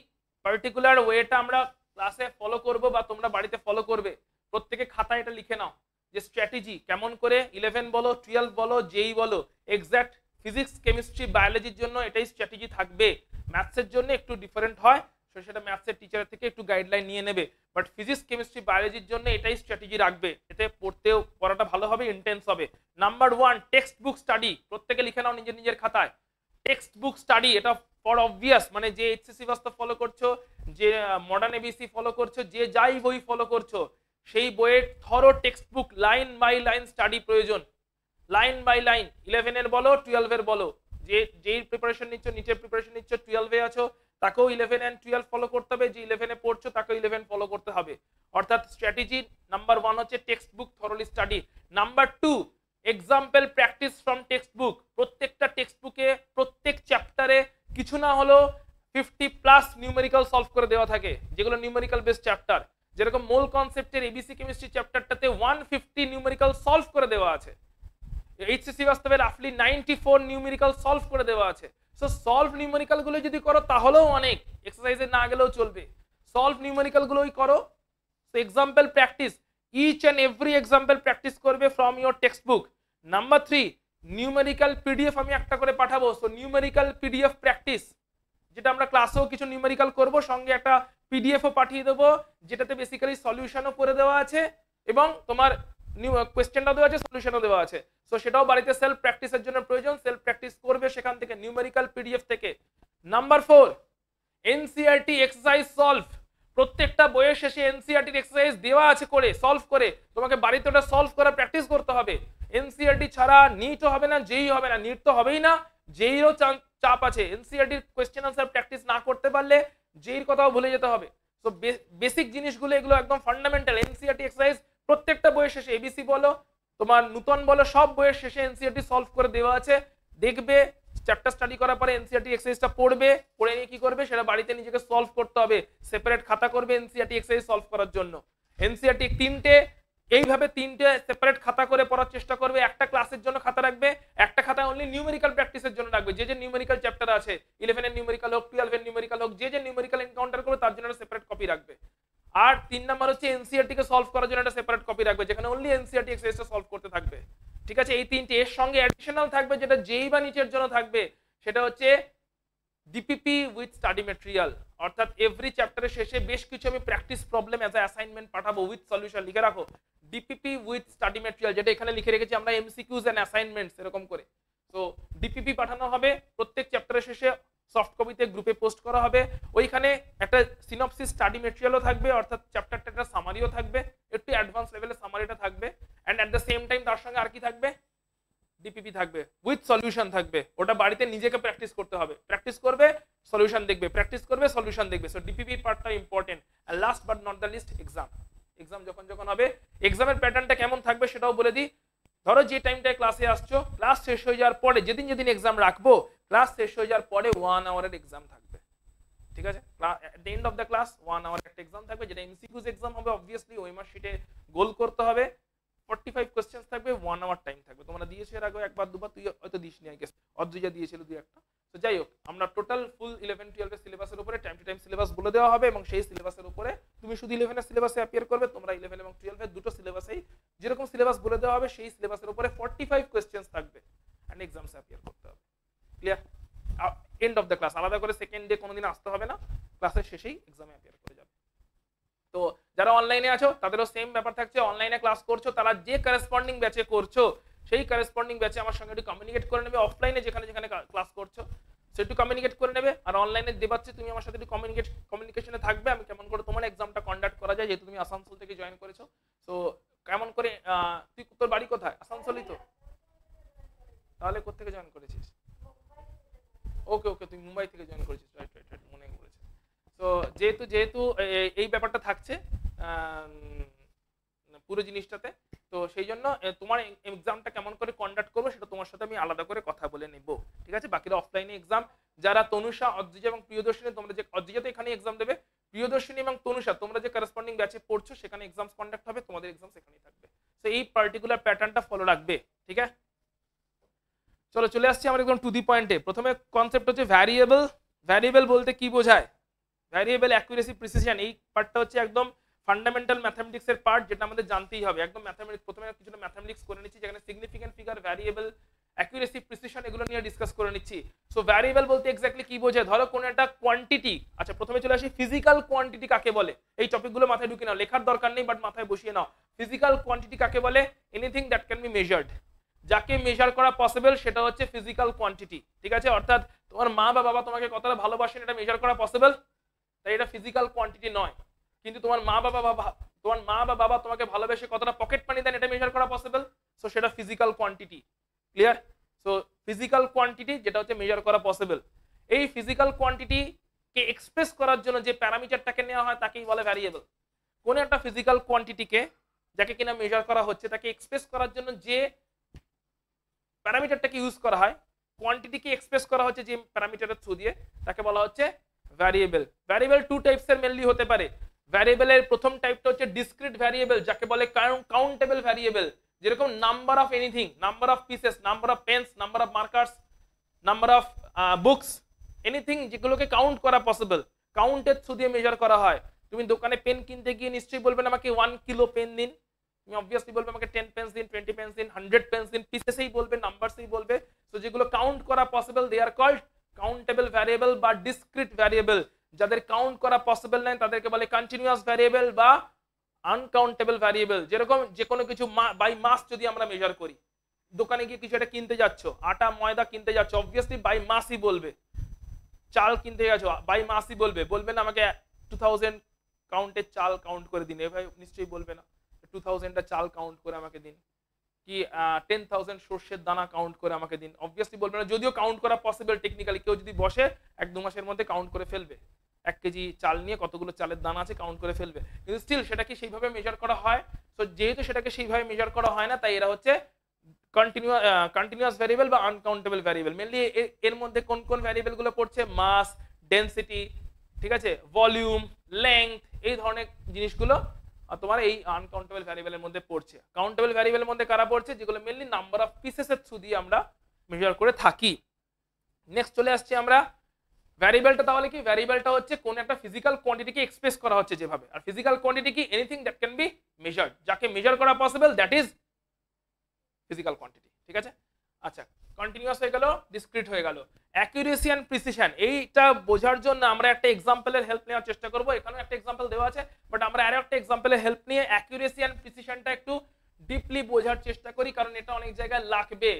পার্টিকুলার ওয়েটা আমরা ক্লাসে ফলো করব বা তোমরা বাড়িতে ফলো করবে, প্রত্যেকে খাতায় এটা লিখে নাও যে স্ট্র্যাটেজি কেমন করে 11 বলো, 12 বলো, যেই বলো, এক্সাক্ট ফিজিক্স, কেমিস্ট্রি, বায়োলজির জন্য এটাই স্ট্র্যাটেজি থাকবে। ম্যাথসের জন্য একটু ডিফারেন্ট হয়, সেটা ম্যাথসের টিচার থেকে একটু গাইডলাইন নিয়ে নেবে, বাট ফিজিক্স, কেমিস্ট্রি, বায়োলজির জন্য এটাই স্ট্র্যাটেজি রাখবে, এতে পড়াটা ভালো হবে, ইন্টেন্স হবে। নাম্বার 1, টেক্সট বুক স্টাডি, প্রত্যেকে লিখে নাও নিজের নিজের খাতায়। টেক্সট বুক স্টাডি, এটা ফর অবভিয়াস, মানে যে এইচএসসি বাস্তব ফলো করছো, যে মডার্ন এবিসি ফলো করছো, যে যাই বই ফলো করছো, সেই বইয়ের thorough textbook line by line study প্রয়োজন, লাইন বাই লাইন। 11 এর বলো, 12 এর বলো, যে যেই প্রিপারেশন নিচ্ছ, নিচের প্রিপারেশন নিচ্ছ, 12 এ আছো, তাকেও 11 এন্ড 12 ফলো করতে হবে, যে 11 এ পড়ছো তাকেও 11 ফলো করতে হবে। অর্থাৎ স্ট্র্যাটেজি নাম্বার 1 হচ্ছে text book thoroughly study. Number 2, example practice from text book. প্রত্যেকটা টেক্সট বুকে প্রত্যেক চ্যাপ্টারে কিছু না হলো 50+ নিউমেরিক্যাল সলভ করে দেওয়া থাকে, যেগুলো নিউমেরিক্যাল বেস চ্যাপ্টার। যেরকম মোল কনসেপ্টের এবিসি কেমিস্ট্রি চ্যাপ্টারটাতে 150 নিউমেরিক্যাল সলভ করে দেওয়া আছে, এইচএসসি বাস্তবে রাফলি 94 নিউমেরিক্যাল সলভ করে দেওয়া আছে। সো সলভ নিউমেরিক্যাল গুলো যদি করো তাহলেও অনেক, এক্সারসাইজে না গেলেও চলবে, সলভ নিউমেরিক্যাল গুলোই করো। So example practice, each and every example practice করবে from your textbook. Number 3, numerical PDF আমি একটা করে পাঠাবো, সো নিউমেরিক্যাল পিডিএফ প্র্যাকটিস, যেটা আমরা ক্লাসেও কিছু নিউমেরিক্যাল করব, সঙ্গে একটা পিডিএফও পাঠিয়ে দেবো, যেটাতে বেসিক্যালি সলিউশনও করে দেওয়া আছে এবং তোমার কোয়েশ্চেনটাও দেওয়া আছে, সলিউশনও দেওয়া আছে। সো সেটাও বাড়িতে সেলফ প্র্যাকটিসের জন্য প্রয়োজন, সেলফ প্র্যাকটিস করবে সেখান থেকে নিউমেরিক্যাল পিডিএফ থেকে। নাম্বার 4, এনসিইআরটি এক্সারসাইজ সলভ, প্রত্যেকটা বইয়ের শেষে এনসিইআরটির এক্সারসাইজ দেওয়া আছে করে সলভ করে তোমাকে বাড়িতে ওটা সলভ করা প্র্যাকটিস করতে হবে। এনসিইআরটি ছাড়া নিটও হবে না, জেই হবে না, নিট তো হবেই না, জেইরও চাপ আছে। এনসিইআরটির কোশ্চেন আনসার প্র্যাকটিস না করতে পারলে জেইর কথাও ভুলে যেতে হবে। তো বেসিক জিনিসগুলো এগুলো একদম ফান্ডামেন্টাল। এনসিইআরটি এক্সারসাইজ প্রত্যেকটা বইয়ের শেষে, এবিসি বলো তোমার নূতন বলো, সব বইয়ের শেষে এনসিইআরটি সলভ করে দেওয়া আছে। দেখবে চ্যাপ্টার স্টাডি করার পরে এনসিইআরটি এক্সারসাইজটা পড়বে, পড়ে নিয়ে কি করবে সেটা বাড়িতে নিজেকে সলভ করতে হবে, সেপারেট খাতা করবে এনসিইআরটি এক্সারসাইজ সলভ করার জন্য। এনসিইআরটি এইভাবে তিনটে সেপারেট খাতা করে পড়ার চেষ্টা করবে। একটা ক্লাসের জন্য খাতা রাখবে, একটা খাতা অনলি নিউমেরিক্যাল প্র্যাকটিসের জন্য রাখবে। যে নিউমেরিক্যাল চ্যাপ্টার আছে, 11 এর নিউমেরিক্যাল হোক, 12 এর নিউমেরিক্যাল হোক, যে নিউমেরিক্যাল এনকাউন্টার করবে তার জন্য একটা সেপারেট কপি রাখবে। আর 3 নাম্বার হচ্ছে এনসিইআরটি কে সলভ করার জন্য একটা সেপারেট কপি রাখবে, যেখানে অনলি এনসিইআরটি এক্সারসাইজটা সলভ করতে থাকবে। ঠিক আছে, এই তিনটে। এর সঙ্গে অ্যাডিশনাল থাকবে যেটা জেই বা নিটের জন্য থাকবে, সেটা হচ্ছে ডিপিপি উইথ স্টাডি ম্যাটেরিয়াল। অর্থাৎ এভরি চ্যাপ্টারের শেষে বেশ কিছু আমি practice problem as a assignment পাঠাবো উইথ সলিউশন। লিখে রাখো ডিপিপি উইথ স্টাডি ম্যাটেরিয়াল, যেটা এখানে লিখে রেখেছি আমরা এমসিকিউজ এন্ড অ্যাসাইনমেন্টস এরকম করে। তো ডিপিপি পাঠানো হবে প্রত্যেক চ্যাপ্টারের শেষে, সফট কপিতে গ্রুপে পোস্ট করা হবে। ওইখানে একটা সিনপসিস স্টাডি ম্যাটেরিয়ালও থাকবে, অর্থাৎ চ্যাপ্টারটা একটা সামারিও থাকবে, একটু অ্যাডভান্স লেভেলের সামারিটা থাকবে। And at the same time তার সঙ্গে আর কি থাকবে, ডিপিপি থাকবে উইথ সলিউশন থাকবে। ওটা বাড়িতে নিজেকে প্র্যাকটিস করতে হবে, প্র্যাকটিস করবে সলিউশন দেখবে, প্র্যাকটিস করবে সলিউশন দেখবে। সো ডিপিপি পার্টটা important. And last but not the least, exam যখন হবে, এক্সামের প্যাটার্নটা কেমন থাকবে সেটাও বলে দিই। ধরো যে টাইমটায় ক্লাসে আসছো, ক্লাস শেষ হয়ে যাওয়ার পরে যেদিন এক্সাম রাখবো, ক্লাস শেষ হয়ে যাওয়ার পরে 1 আওয়ারের এক্সাম থাকবে। ঠিক আছে, at the end of the class 1 hour একটা এক্সাম থাকবে, যেটা এমসিকিউজ এক্সাম হবে। অবভিয়াসলি ওএমআর শিটে গোল করতে হবে। 45 কোশ্চেন্স থাকবে, 1 আওয়ার টাইম থাকবে। তোমরা দিয়েছো এর আগে একবার দুবার, তুই হয়তো দিসনি, আই গেস অদ্রিজা দিয়েছিল 2-1টা। তো যাই হোক, আমরা টোটাল ফুল 11-12 এর সিলেবাসের উপরে টাইম টু টাইম সিলেবাস বলে দেওয়া হবে, এবং সেই সিলেবাসের উপরে তুমি শুধু 11 এর সিলেবাসে অ্যাপিয়ার করবে। তোমরা 11 এবং 12 এর দুটো সিলেবাসেই যেরকম সিলেবাস বলে দেওয়া হবে সেই সিলেবাসের উপরে 45 কোশ্চেন্স থাকবে, এন্ড এক্সামসে অ্যাপিয়ার করতে হবে। Clear? And of the class, আলাদা করে সেকেন্ড ডে কোনোদিন আসতে হবে না, ক্লাসের শেষেই এক্সামে অ্যাপিয়ার করে যাবে। তো যারা অনলাইনে আছো তাদেরও সেম ব্যাপার থাকছে। অনলাইনে ক্লাস করছো, তারা যে করেসপন্ডিং ব্যাচে করছো সেই করেসপন্ডিং ব্যাচে আমার সঙ্গে একটু কমিউনিকেট করে নেবে। অফলাইনে যেখানে ক্লাস করছো সেটু কমিউনিকেট করে নেবে। আর অনলাইনে দেবাচ্ছি তুমি আমার সাথে একটু কমিউনিকেশনে থাকবে, আমি কেমন করে তোমার এক্সামটা কন্ডাক্ট করা যায়, যেহেতু তুমি আসানসোল থেকে জয়েন করেছো। তো কেমন করে, তুই তোর বাড়ি কোথায়? আসানসোলই তো? তাহলে কোথা থেকে জয়েন করেছিস? ওকে ওকে, তুই মুম্বাই থেকে জয়েন করেছিস, রাইট রাইট রাইট, মনে পড়েছে। তো যেহেতু এই ব্যাপারটা থাকছে পুরো জিনিসটাতে, তো সেই জন্য তোমার এক্সামটা কেমন করে কন্ডাক্ট করবো সেটা তোমার সাথে আমি আলাদা করে কথা বলে নেব। ঠিক আছে, বাকিরা অফলাইনে এক্সাম। যারা তনুষা, অদ্রিজা এবং প্রিয়দর্শিনী, তোমরা যে অদ্রিজা তো এখানে এক্সাম দেবে, প্রিয়দর্শিনী এবং তনুষা তোমরা যে করেসপন্ডিং ব্যাচে পড়ছো সেখানে এক্সামস কন্ডাক্ট হবে, তোমাদের এক্সাম সেখানেই থাকবে। তো এই পার্টিকুলার প্যাটার্নটা ফলো রাখবে। ঠিক আছে, চলো চলে আসছি আমরা একদম টু দি পয়েন্টে। প্রথমে কনসেপ্ট হচ্ছে ভ্যারিয়েবল। ভ্যারিয়েবল বলতে কি বোঝায়? ভ্যারিয়েবল, অ্যাকুরেসি, প্রিসিশন, এই পার্টটা হচ্ছে একদম ফান্ডামেন্টাল ম্যাথমেটিক্স এর পার্ট, যেটা আমাদের জানতেই হবে। একদম ম্যাথমেটিক্স, প্রথমে কিছুটা ম্যাথমেটিক্স করে নিচ্ছি, যেখানে significant figure, variable, accuracy, precision এগুলো নিয়ে ডিসকাস করে নিচ্ছি। সো ভ্যারিয়েবল বলতে এক্স্যাক্টলি কি বোঝায়? ধরো কোন একটা কোয়ান্টিটি, আচ্ছা প্রথমে চলে আসি ফিজিক্যাল কোয়ান্টিটি কাকে বলে। এই টপিকগুলো মাথায় ঢুকে নাও, লেখার দরকার নেই, বাট মাথায় বসিয়ে নাও। ফিজিক্যাল কোয়ান্টিটি কাকে বলে? Anything that can be measured, যাকে মেজার করা পসিবল সেটা হচ্ছে ফিজিক্যাল কোয়ান্টিটি। ঠিক আছে, অর্থাৎ তোমার মা বা বাবা তোমাকে কতটা ভালোবাসেন এটা মেজার করা পসিবল, তাই এটা ফিজিক্যাল কোয়ান্টিটি নয়। কিন্তু তোমার মা বা বাবা তোমাকে ভালোবেসে কতটা পকেট মানি দেন এটা মেজার করা পসিবল, সো সেটা physical quantity. Clear? So physical quantity যেটা হচ্ছে মেজার করা পসিবল, এই ফিজিক্যাল কোয়ান্টিটি কে এক্সপ্রেস করার জন্য যে প্যারামিটারটাকে নেওয়া হয় তাকেই বলে ভ্যারিয়েবল। কোন একটা ফিজিক্যাল কোয়ান্টিটিকে, যাকে কিনা মেজার করা হচ্ছে, তাকে এক্সপ্রেস করার জন্য যে প্যারামিটারটাকে ইউজ করা হয়, কোয়ান্টিটিকে এক্সপ্রেস করা হচ্ছে যে প্যারামিটারের থ্রু দিয়ে, তাকে বলা হচ্ছে ভ্যারিয়েবল। ভ্যারিয়েবল টু টাইপস এর মেনলি হতে পারে। ভ্যারিয়েবলের প্রথম টাইপটা হচ্ছে ডিসক্রিট ভ্যারিয়েবল, যাকে বলে কাউন্টেবল ভ্যারিয়েবল, যেরকম number of anything, number of pieces, number of pens, number of markers, number of books, anything যেগুলোকে কাউন্ট করা পসিবল, কাউন্টের থ্রু দিয়ে মেজার করা হয়। তুমি দোকানে পেন কিনতে গিয়ে নিশ্চয়ই বলবেন আমাকে 1 কিলো পেন দিন, তুমি অবভিয়াসলি বলবে আমাকে 10 পেন্স দিন, 20 পেন্স দিন, 100 পেন্স দিন, পিসেসেই বলবে, নাম্বারসেই বলবে। সো যেগুলো কাউন্ট করা possible they are called countable variable বা ডিসক্রিট ভ্যারিয়েবল। যাদের কাউন্ট করা পসিবল নয় তাদেরকে বলে কন্টিনিউয়াস ভ্যারিয়েবল বা আনকাউন্টেবল ভ্যারিয়েবল। যেরকম যে কোনো কিছু বাই মাস যদি আমরা মেজার করি, দোকানে গিয়ে কিছু একটা কিনতে যাচ্ছ, আটা ময়দা কিনতে যাচ্ছ, অবভিয়াসলি বাই মাসই বলবে। চাল কিনতে গেছো বাই মাসই বলবে না আমাকে 2000 কাউন্টের চাল কাউন্ট করে দিন, এভাবে নিশ্চয়ই বলবে না। 2000টা চাল কাউন্ট করে আমাকে দিন, কি 10,000 সর্ষের দানা কাউন্ট করে আমাকে দিন, অবভিয়াসলি বলবে না। যদিও কাউন্ট করা পসিবল টেকনিক্যালি, কেউ যদি বসে 1-2 মাসের মধ্যে কাউন্ট করে ফেলবে, 1 কেজি চাল নিয়ে কতগুলো চালের দানা আছে কাউন্ট করে ফেলবে, কিন্তু স্টিল সেটা কি সেইভাবে মেজার করা হয়? তো যেহেতু সেটাকে সেইভাবে মেজার করা হয় না, তাই এরা হচ্ছে কন্টিনিউয়াস ভ্যারিয়েবল বা আনকাউন্টেবল ভ্যারিয়েবল। মেনলি এর মধ্যে কোন কোন ভ্যারিয়েবল গুলো পড়ছে? মাস, ডেনসিটি, ঠিক আছে, ভলিউম, লেংথ, এই ধরনের জিনিসগুলো তোমার এই আনকাউন্টেবল ভ্যারিয়েবলের মধ্যে পড়ছে। কাউন্টেবল ভ্যারিয়েবলের মধ্যে কারা পড়ছে? যেগুলো মেনলি নাম্বার অফ পিসেসের থ্রু দিয়ে আমরা মেজার করে থাকি। নেক্সট চলে আসছি আমরা ভ্যারিয়েবলটা। তাহলে কি ভ্যারিয়েবলটা হচ্ছে কোন একটা ফিজিক্যাল কোয়ান্টিটিকে এক্সপ্রেস করা হচ্ছে যেভাবে। আর ফিজিক্যাল কোয়ান্টিটি কি? Anything that can be measured, যাকে মেজার করা possible, that is physical quantity. ঠিক আছে, আচ্ছা, কন্টিনিউয়াস হয়ে গেল, ডিসক্রিট হয়ে গেল। অ্যাকুরেসি এন্ড প্রিসিশন, এইটা বোঝার জন্য আমরা একটা এক্সাম্পলের হেল্প নেওয়ার চেষ্টা করব। এখানেও একটা এক্সাম্পল দেওয়া আছে, বাট আমরা আরো একটা এক্সাম্পলের হেল্প নিয়ে অ্যাকুরেসি এন্ড প্রিসিশনটা একটু ডিপলি বোঝার চেষ্টা করি, কারণ এটা অনেক জায়গায় লাগবে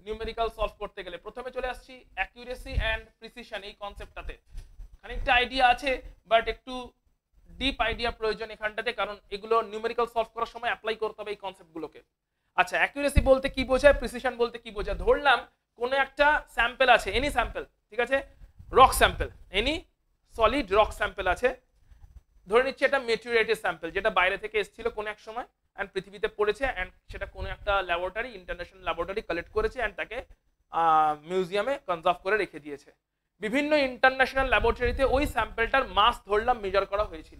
নিউমেরিক্যাল সলভ করতে গেলে। প্রথমে চলে আসছি অ্যাকুরেসি এন্ড প্রিসিশন এই কনসেপ্টটাতে। খানিকটা আইডিয়া আছে, বাট একটু ডিপ আইডিয়া প্রয়োজন এখানটাতে, কারণ এগুলো নিউমেরিক্যাল সলভ করার সময় অ্যাপ্লাই করতে হবে এই কনসেপ্টগুলোকে। আচ্ছা, অ্যাকুরেসি বলতে কি বোঝায়, প্রিসিশন বলতে কি বোঝায়? ধরলাম কোন একটা স্যাম্পল আছে, এনি স্যাম্পল, ঠিক আছে, rock sample, any solid rock sample আছে। ধরে নিচ্ছি এটা মেটিওরাইটের স্যাম্পল, যেটা বাইরে থেকে এসেছিল কোন এক সময় এন্ড পৃথিবীতে পড়েছে, এন্ড সেটা কোন একটা ল্যাবরেটরি, ইন্টারন্যাশনাল ল্যাবরেটরি কালেক্ট করেছে এন্ড তাকে মিউজিয়ামে কনজার্ভ করে রেখে দিয়েছে। বিভিন্ন ইন্টারন্যাশনাল ল্যাবরেটরিতে ওই স্যাম্পলটার মাস ধরলাম মেজার করা হয়েছিল।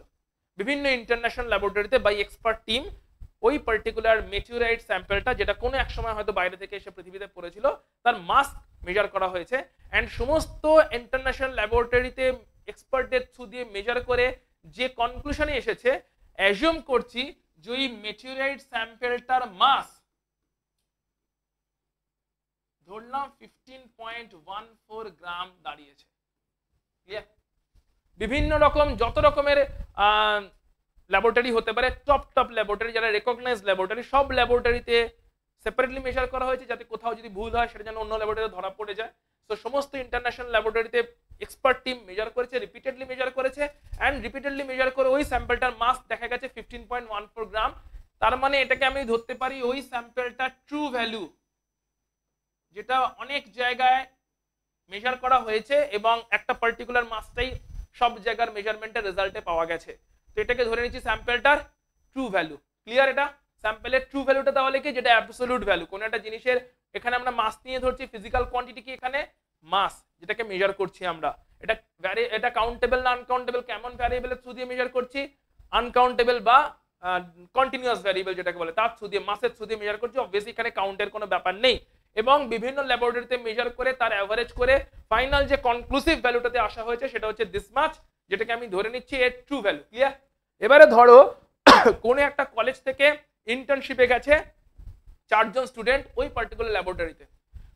বিভিন্ন ইন্টারন্যাশনাল ল্যাবরেটরিতে বাই এক্সপার্ট টিম ওই পার্টিকুলার মেটিওরাইট স্যাম্পলটা, যেটা কোনো এক সময় হয়তো বাইরে থেকে এসে পৃথিবীতে পড়েছিল, তার মাস মেজার করা হয়েছে। এন্ড সমস্ত ইন্টারন্যাশনাল ল্যাবরেটরিতে এক্সপার্টদের থ্রু দিয়ে মেজার করে যে কনক্লুশনে এসেছে, অ্যাজিউম করছি যে ওই মেটিওরাইট স্যাম্পলটার মাস ধরলাম 15.14 গ্রাম দাঁড়িয়েছে। ক্লিয়ার? বিভিন্ন রকম যত রকমের ল্যাবরেটরি হতে পারে, টপ ল্যাবরেটরি, যারা রেকগনাইজড ল্যাবরেটরি, সব ল্যাবরেটরিতে সেপারেটলি মেজার করা হয়েছে, যাতে কোথাও যদি ভুল হয় সেটা যেন অন্য ল্যাবরেটরিতে ধরা পড়ে যায়। তো সমস্ত ইন্টারন্যাশনাল ল্যাবরেটরিতে এক্সপার্ট টিম মেজার করেছে, রিপিটেডলি মেজার করেছে, এন্ড রিপিটেডলি মেজার করে ওই স্যাম্পলটার মাস দেখা গেছে 15.14 গ্রাম। তার মানে এটাকে আমি ধরতে পারি ওই স্যাম্পলটা ট্রু ভ্যালু, যেটা অনেক জায়গায় মেজার করা হয়েছে এবং একটা পার্টিকুলার মাসটাই সব জায়গার মেজারমেন্টের রেজাল্টে পাওয়া গেছে। তো এটাকে ধরে নিচ্ছি স্যাম্পলটার ট্রু ভ্যালু। ক্লিয়ার? এটা স্যাম্পলের ট্রু ভ্যালুটা তাহলে কি? যেটা অ্যাবসলিউট ভ্যালু কোন একটা জিনিসের। এখানে আমরা মাস নিয়ে ধরছি, ফিজিক্যাল কোয়ান্টিটি কি এখানে? মাস, যেটাকে মেজার করছি আমরা। এটা কাউন্টেবল না আনকাউন্টেবল? কেমন ভ্যারিয়েবলের থ্রু দিয়ে মেজার করছি? আনকাউন্টেবল বা কন্টিনিউয়াস ভ্যারিয়েবল যেটাকে বলে, তার থ্রু দিয়ে, মাসের থ্রু দিয়ে মেজার করছি। অবভিয়াসলি এখানে কাউন্টের কোনো ব্যাপার নেই। এবং বিভিন্ন ল্যাবরেটরিতে মেজার করে তার অ্যাভারেজ করে ফাইনাল যে কনক্লুসিভ ভ্যালুটাতে আসা হয়েছে সেটা হচ্ছে দিস মাচ, যেটাকে আমি ধরে নিচ্ছি এর ট্রু ভ্যালু। ক্লিয়ার? এবারে ধরো কোন একটা কলেজ থেকে ইন্টার্নশিপে গেছে 4 জন স্টুডেন্ট ওই পার্টিকুলার ল্যাবরেটরিতে।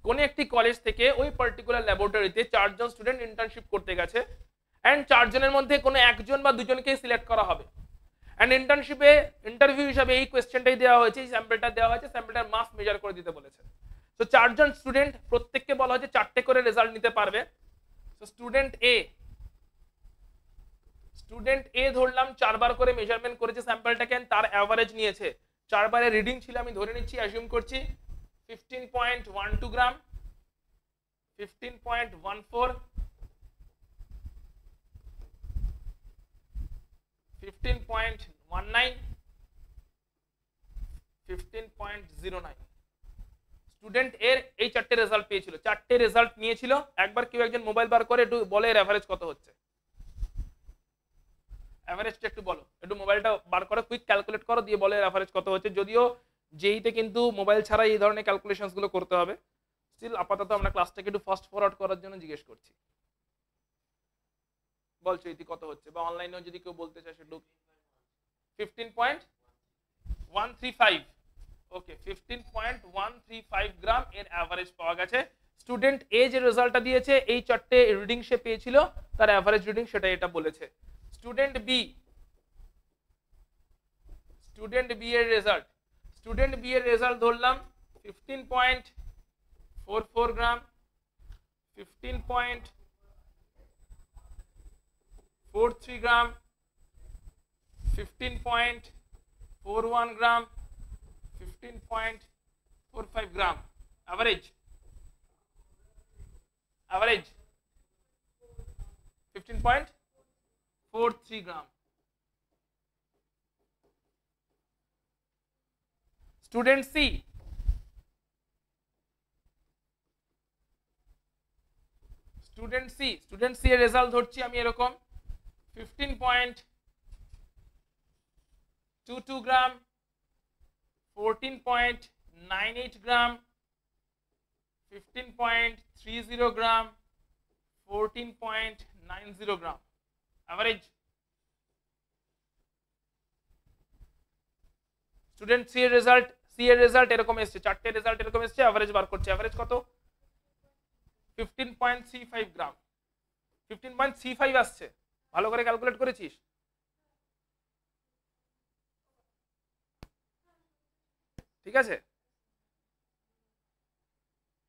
কোন একটি কলেজ থেকে ওই পার্টিকুলার ল্যাবরেটরিতে 4 জন স্টুডেন্ট ইন্টার্নশিপ করতে গেছে, এন্ড 4 জনের মধ্যে কোনো একজন বা দুজনকে সিলেক্ট করা হবে। এন্ড ইন্টার্নশিপে ইন্টারভিউ হিসাবে এই কোয়েশ্চেনটাই দেওয়া হয়েছে, এই স্যাম্পলটা দেওয়া হয়েছে, স্যাম্পলটার মাস মেজার করে দিতে বলেছে। তো 4 জন স্টুডেন্ট, প্রত্যেককে বলা হয়েছে 4টে করে রেজাল্ট নিতে পারবে। তো স্টুডেন্ট এ ধরলাম 4 বার করে মেজারমেন্ট করেছে স্যাম্পলটাকে, তার অ্যাভারেজ নিয়েছে। 4 বারের রিডিং ছিল, আমি ধরে নিচ্ছি, অ্যাজিউম করছি 15.12 গ্রাম, 15.14, 15.19, 15.09। স্টুডেন্ট এর এই 4টে রেজাল্ট পেয়েছিল, 4টে রেজাল্ট নিয়েছিল। একবার কেউ একজন মোবাইল বার করে একটু বলে এর অ্যাভারেজ কত হচ্ছে? অ্যাভারেজটা একটু বলো, একটু মোবাইলটা বার করো, কুইক ক্যালকুলেট করো, দিয়ে বলে এর অ্যাভারেজ কত হচ্ছে। যদিও যেইতে কিন্তু মোবাইল ছাড়া এই ধরনের ক্যালকুলেশনস গুলো করতে হবে, স্টিল আপাতত আমরা ক্লাসটাকে একটু ফাস্ট ফরওয়ার্ড করার জন্য জিজ্ঞেস করছি। বলছো ইতি কত হচ্ছে, বা অনলাইনেও যদি কেউ বলতে চায় সেটা 15.135। ওকে, 15.135 গ্রাম এর অ্যাভারেজ পাওয়া গেছে। স্টুডেন্ট এ যে রেজাল্টটা দিয়েছে, এই 4টে রিডিং সে পেয়েছিল, তার অ্যাভারেজ রিডিং সেটা এটা বলেছে। স্টুডেন্ট বি এর রেজাল্ট ধরলাম 15.44 গ্রাম, 15.44 43 গ্রাম, 15.41 গ্রাম, 15.45 গ্রাম average 15.43 গ্রাম। স্টুডেন্ট সি, এর রেজাল্ট ধরছি আমি এরকম 15.22 গ্রাম, 14.98 গ্রাম, 15.30 গ্রাম, 14.90 গ্রাম অ্যাভারেজ। স্টুডেন্ট সি এর রেজাল্ট এরকম এসেছে, চারটে রেজাল্ট এরকম এসেছে, অ্যাভারেজ বার করছে। অ্যাভারেজ কত? 15.35 গ্রাম, 15.35 আসছে। ভালো করে ক্যালকুলেট করেছিস? ঠিক আছে,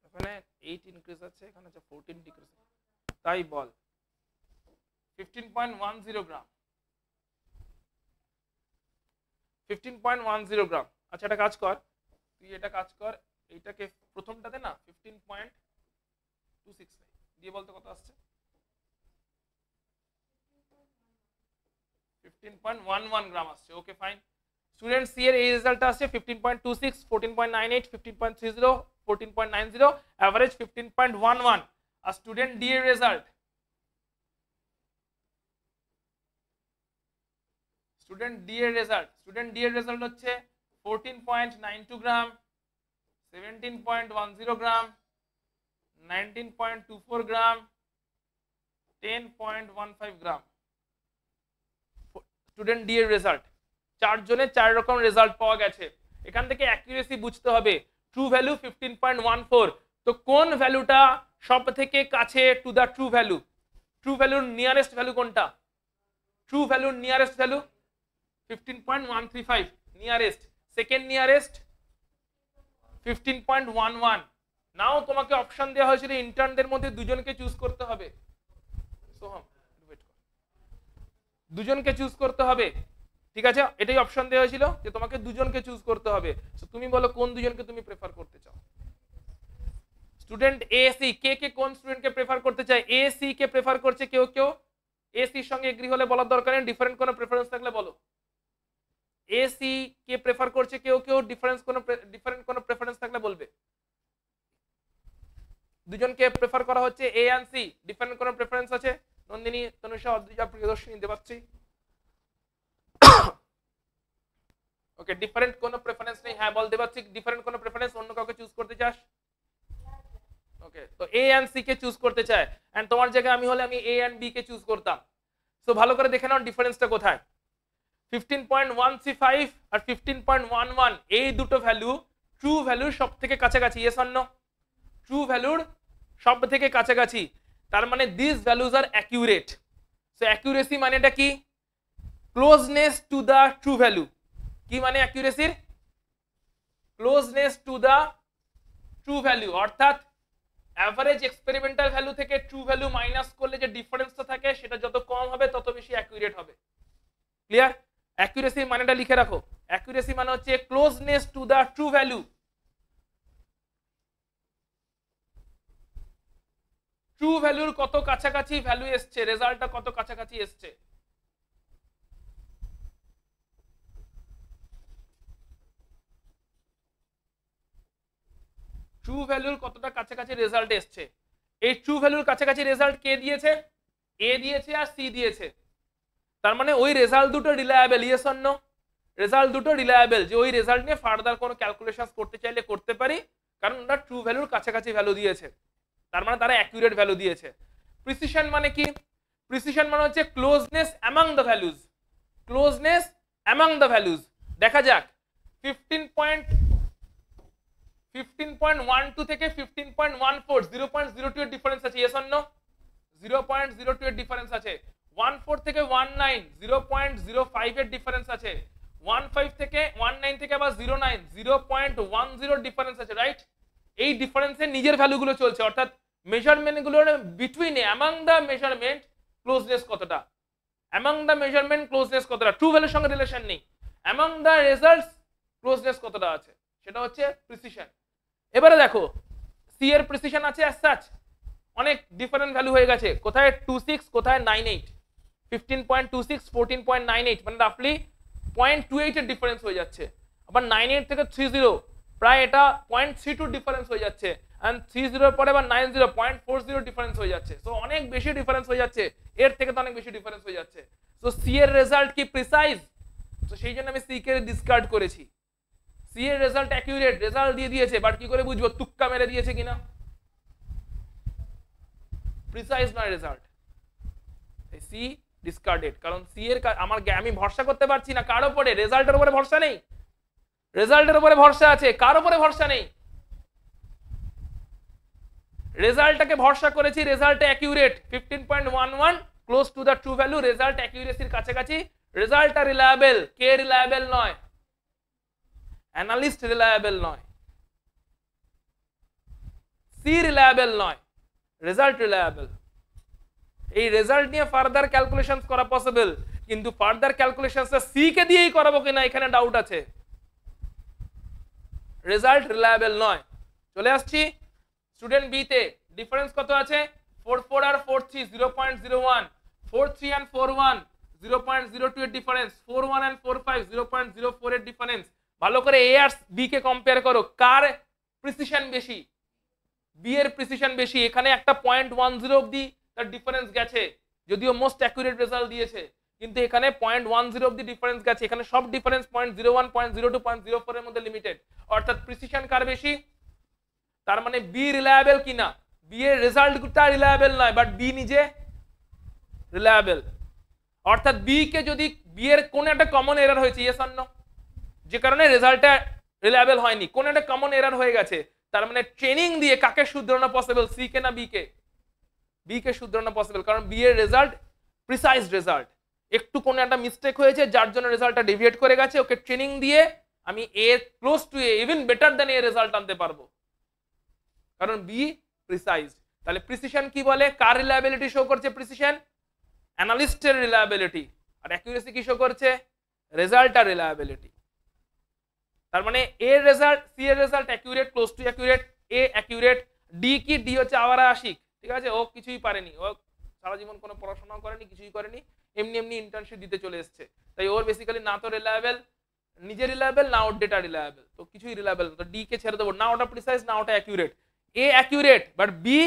এখানে 8 ইনক্রিজ আছে, এখানে আছে 14 ডিক্রিজ, তাই বল 15.10 গ্রাম, 15.10 গ্রাম। আচ্ছা এটা কাজ কর, তুই এটা কাজ কর, এইটাকে প্রথমটাতে না 15.26 দিয়ে বলতে কত আসছে? 15.11 গ্রাম আসছে। Okay fine. স্টুডেন্ট সি এর এই রেজাল্টটা আসছে 15.26, 14.98, 15.30, 14.90, এভারেজ 15.11। আর স্টুডেন্ট ডি এর রেজাল্ট, স্টুডেন্ট ডি এর রেজাল্ট হচ্ছে 14.92 গ্রাম, 17.10 গ্রাম, 19.24 গ্রাম, 10.15 গ্রাম। স্টুডেন্ট ডি এর রেজাল্ট, চারজনের চার রকম রেজাল্ট পাওয়া গেছে। এখান থেকে অ্যাকুরেসি বুঝতে হবে। ট্রু ভ্যালু 15.14, তো কোন ভ্যালুটা সব থেকে কাছে to the true value? True ভ্যালুর নিয়ারেস্ট ভ্যালু কোনটা? ট্রু ভ্যালুর nearest value 15.135 nearest. Second nearest 15.11। Now তোমাকে অপশন দেওয়া হয়েছিল ইন্টার্নদের মধ্যে দুজনকে চুজ করতে হবে। সোহম দুজনকে চুজ করতে হবে, ঠিক আছে? এটাই অপশন দেওয়া হয়েছিল যে তোমাকে দুজনকে চুজ করতে হবে। তো তুমি বলো কোন দুজনকে তুমি প্রেফার করতে চাও? স্টুডেন্ট এ সি, কে কোন স্টুডেন্টকে প্রেফার করতে চায়? এ সি কে প্রেফার করছে কেউ, এ সির সঙ্গে এগ্রি হলে বলার দরকার নেই, ডিফারেন্ট কোনো প্রেফারেন্স থাকলে বলো। এ সি কে প্রেফার করছে কেউ, ডিফারেন্ট কোনো প্রেফারেন্স থাকলে বলবে। দুজনকে প্রেফার করা হচ্ছে এ এন্ড সি, ডিফারেন্ট কোনো প্রেফারেন্স আছে? নন্দিনী, তনুষা, অদ্রিজা, প্রিয়দর্শিনী, দেবাশ্রী। ওকে, ডিফারেন্ট কোনো প্রেফারেন্স নেই। হ্যাঁ বল দেবাশ্রী, ডিফারেন্ট কোনো প্রেফারেন্স, অন্য কাউকে চুজ করতে চাস? ওকে, তো এ এন্ড সি কে চুজ করতে চায়, এন্ড তোমার জায়গায় আমি হলে আমি এ এন্ড বি কে চুজ করতাম। সো ভালো করে দেখে নাও ডিফারেন্সটা কোথায়। 15.135 আর 15.11 এই দুটো ভ্যালু ট্রু ভ্যালুর সব থেকে কাছাকাছি। Yes or no? ট্রু ভ্যালুর সব থেকে কাছাকাছি, তার মানে দিস ভ্যালুজ আর অ্যাকিউরেট। সো অ্যাকিউরেসি মানেটা কি? Closeness to the true value. কি মানে অ্যাকিউরেসির? Closeness to the true value, অর্থাৎ অ্যাভারেজ এক্সপেরিমেন্টাল ভ্যালু থেকে ট্রু ভ্যালু মাইনাস করলে যে ডিফারেন্সটা থাকে সেটা যত কম হবে তত বেশি অ্যাকিউরেট হবে। ক্লিয়ার? অ্যাকিউরেসি মানেটা লিখে রাখো। অ্যাকিউরেসি মানে হচ্ছে closeness to the true value. True ভ্যালুর কত কাছাকাছি ভ্যালু এসছে, রেজাল্টটা কত কাছাকাছি এসছে। ট্রু ভ্যালুর কতটা কাছাকাছি রেজাল্ট এসছে। এই ট্রু ভ্যালুর কাছাকাছি রেজাল্ট কে দিয়েছে? এ দিয়েছে আর সি দিয়েছে। তার মানে ওই রেজাল্ট দুটো reliable. Yes or no? Result দুটো রিলায়েবল, যে ওই রেজাল্ট নিয়ে ফার্দার কোনো ক্যালকুলেশন করতে চাইলে করতে পারি, কারণ ওটা ট্রু ভ্যালুর কাছাকাছি ভ্যালু দিয়েছে। তার মানে তারা অ্যাকুরেট ভ্যালু দিয়েছে। প্রিসিশন মানে কি? প্রিসিশন মানে হচ্ছে closeness among the values. Closeness among the values. দেখা যাক 15.12 থেকে 15.14 0.02 এর ডিফারেন্স আছে। Yes or no? 0.02 এর ডিফারেন্স আছে। 14 থেকে 19 0.05 এর ডিফারেন্স আছে। 15 থেকে 19 থেকে আবার 09 0.10 ডিফারেন্স আছে, রাইট? এই ডিফারেন্সের নিজের ভ্যালুগুলো চলছে, অর্থাৎ মেজারমেন্ট গুলোর বিটুইনে অ্যামং দ্য মেজারমেন্ট ক্লোজনেস কতটা। অ্যামং দ্য মেজারমেন্ট ক্লোজনেস কতটা, ট্রু ভ্যালুর সঙ্গে রিলেশন নেই, অ্যামং দ্য রেজাল্টস ক্লোজনেস কতটা আছে, সেটা হচ্ছে প্রিসিশন। এবারে দেখো সি এর প্রিসিশন আছে অ্যাজ সাচ, অনেক ডিফারেন্ট ভ্যালু হয়ে গেছে, কোথায় 26 কোথায় 98, 15.26 14.98, মানে রাফলি 0.28 এর ডিফারেন্স হয়ে যাচ্ছে। আবার 98 থেকে 30 প্রায় এটা 0.32 ডিফারেন্স হয়ে যাচ্ছে, এন্ড 30 এর পরে আবার 90 0.40 ডিফারেন্স হয়ে যাচ্ছে। সো অনেক বেশি ডিফারেন্স হয়ে যাচ্ছে, এর থেকে তো অনেক বেশি ডিফারেন্স হয়ে যাচ্ছে। সো সি এর রেজাল্ট কি প্রিসাইজ, তো সেই জন্য আমি সি কে ডিসকার্ড করেছি। সি এর রেজাল্ট অ্যাকিউরেট, রেজাল্ট দিয়ে দিয়েছে, বাট কি করে বুঝবো তুক্কা মেরে দিয়েছে কিনা, প্রিসাইজ নয় রেজাল্ট, সি ডিসকার্ডেড। কারণ সি এর আমার আমি ভরসা করতে পারছি না কার উপরে, রেজাল্টের উপরে ভরসা নেই, রেজাল্টের উপরে ভরসা আছে, কার উপরে ভরসা নেই, রেজাল্টটাকে ভরসা করেছি, result accurate 15.11 close to the true value, result অ্যাকিউরেসির কাছাকাছি, রেজাল্টটা রিলায়েবল, কে রিলায়েবল নয়, অ্যানালিস্ট রিলায়েবল নয়, সি রিলায়েবল নয়, রেজাল্ট রিলায়েবল। এই রেজাল্ট নিয়ে ফার্দার ক্যালকুলেশনস করা পসিবল, কিন্তু ফার্দার ক্যালকুলেশনসটা সি কে দিয়েই করাবো কিনা এখানে ডাউট আছে, রেজাল্ট রিলায়েবল নয়। চলে আসছি স্টুডেন্ট বি তে, ডিফারেন্স কত আছে 44 আর 43 0.01, 43 and 41 0.02 এর ডিফারেন্স, 41 and 45 0.04 এর ডিফারেন্স। ভালো করে এ আর বি কে কম্পেয়ার করো, কার প্রিসিশন বেশি, বি এর প্রিসিশন বেশি। এখানে একটা 0.10 অবধি তার ডিফারেন্স গেছে, যদিও মোস্ট অ্যাকুরেট রেজাল্ট দিয়েছে, কিন্তু এখানে 0.10 অবধি ডিফারেন্স গেছে, এখানে সব ডিফারেন্স 0.01 0.02 0.04 এর মধ্যে লিমিটেড, অর্থাৎ প্রিসিশন কার বেশি। তার মানে বি রিলায়েবল কিনা, বি এর রেজাল্টটা রিলায়েবল নয়, বাট বি নিজে রিলায়েবল। অর্থাৎ বি কে যদি বি এর কোন একটা কমন এরর হয়েছে, ইয়েস অর নো, যে কারণে রেজাল্টটা রিলায়েবল হয়নি, কোন একটা কমন এরর হয়ে গেছে, তার মানে ট্রেনিং দিয়ে কাকে শুধরানো পসিবল, সি কে না বি কে, বি কে শুধরানো পসিবল, কারণ বি এর রেজাল্ট প্রিসাইজ রেজাল্ট, একটু কোন একটা মিস্টেক হয়েছে যার জন্য রেজাল্টটা ডেভিয়েট করে গেছে, ওকে ট্রেনিং দিয়ে আমি A close to A even better than A result আনতে পারবো, কারণ বি প্রিসাইজ। তাহলে প্রিসিশন কি বলে, কার রিলায়েবিলিটি শো করছে প্রিসিশন, অ্যানালিস্টের রিলায়েবিলিটি, আর অ্যাকুরেসি কি শো করছে, রেজাল্ট আর রিলায়েবিলিটি। তার মানে এ রেজাল্ট, সি এর result accurate, close to accurate, A accurate, D কি, ডি হচ্ছে আওয়ারা আশিক, ঠিক আছে, ও কিছুই পারেনি, ও সারা জীবন কোনো পড়াশোনাও করেনি, কিছুই করেনি, এমনি এমনি ইন্টার্নশিপ দিতে চলে এসছে, তাই ওর বেসিক্যালি না তো রিলায়েবল, নিজে রিলায়েবল, না ওর ডেটা রিলায়েবল, তো কিছুই রিলায়েবল, তো ডি কে ছেড়ে দেবো, না ওটা প্রিসাইজ না ওটা accurate. A accurate, but B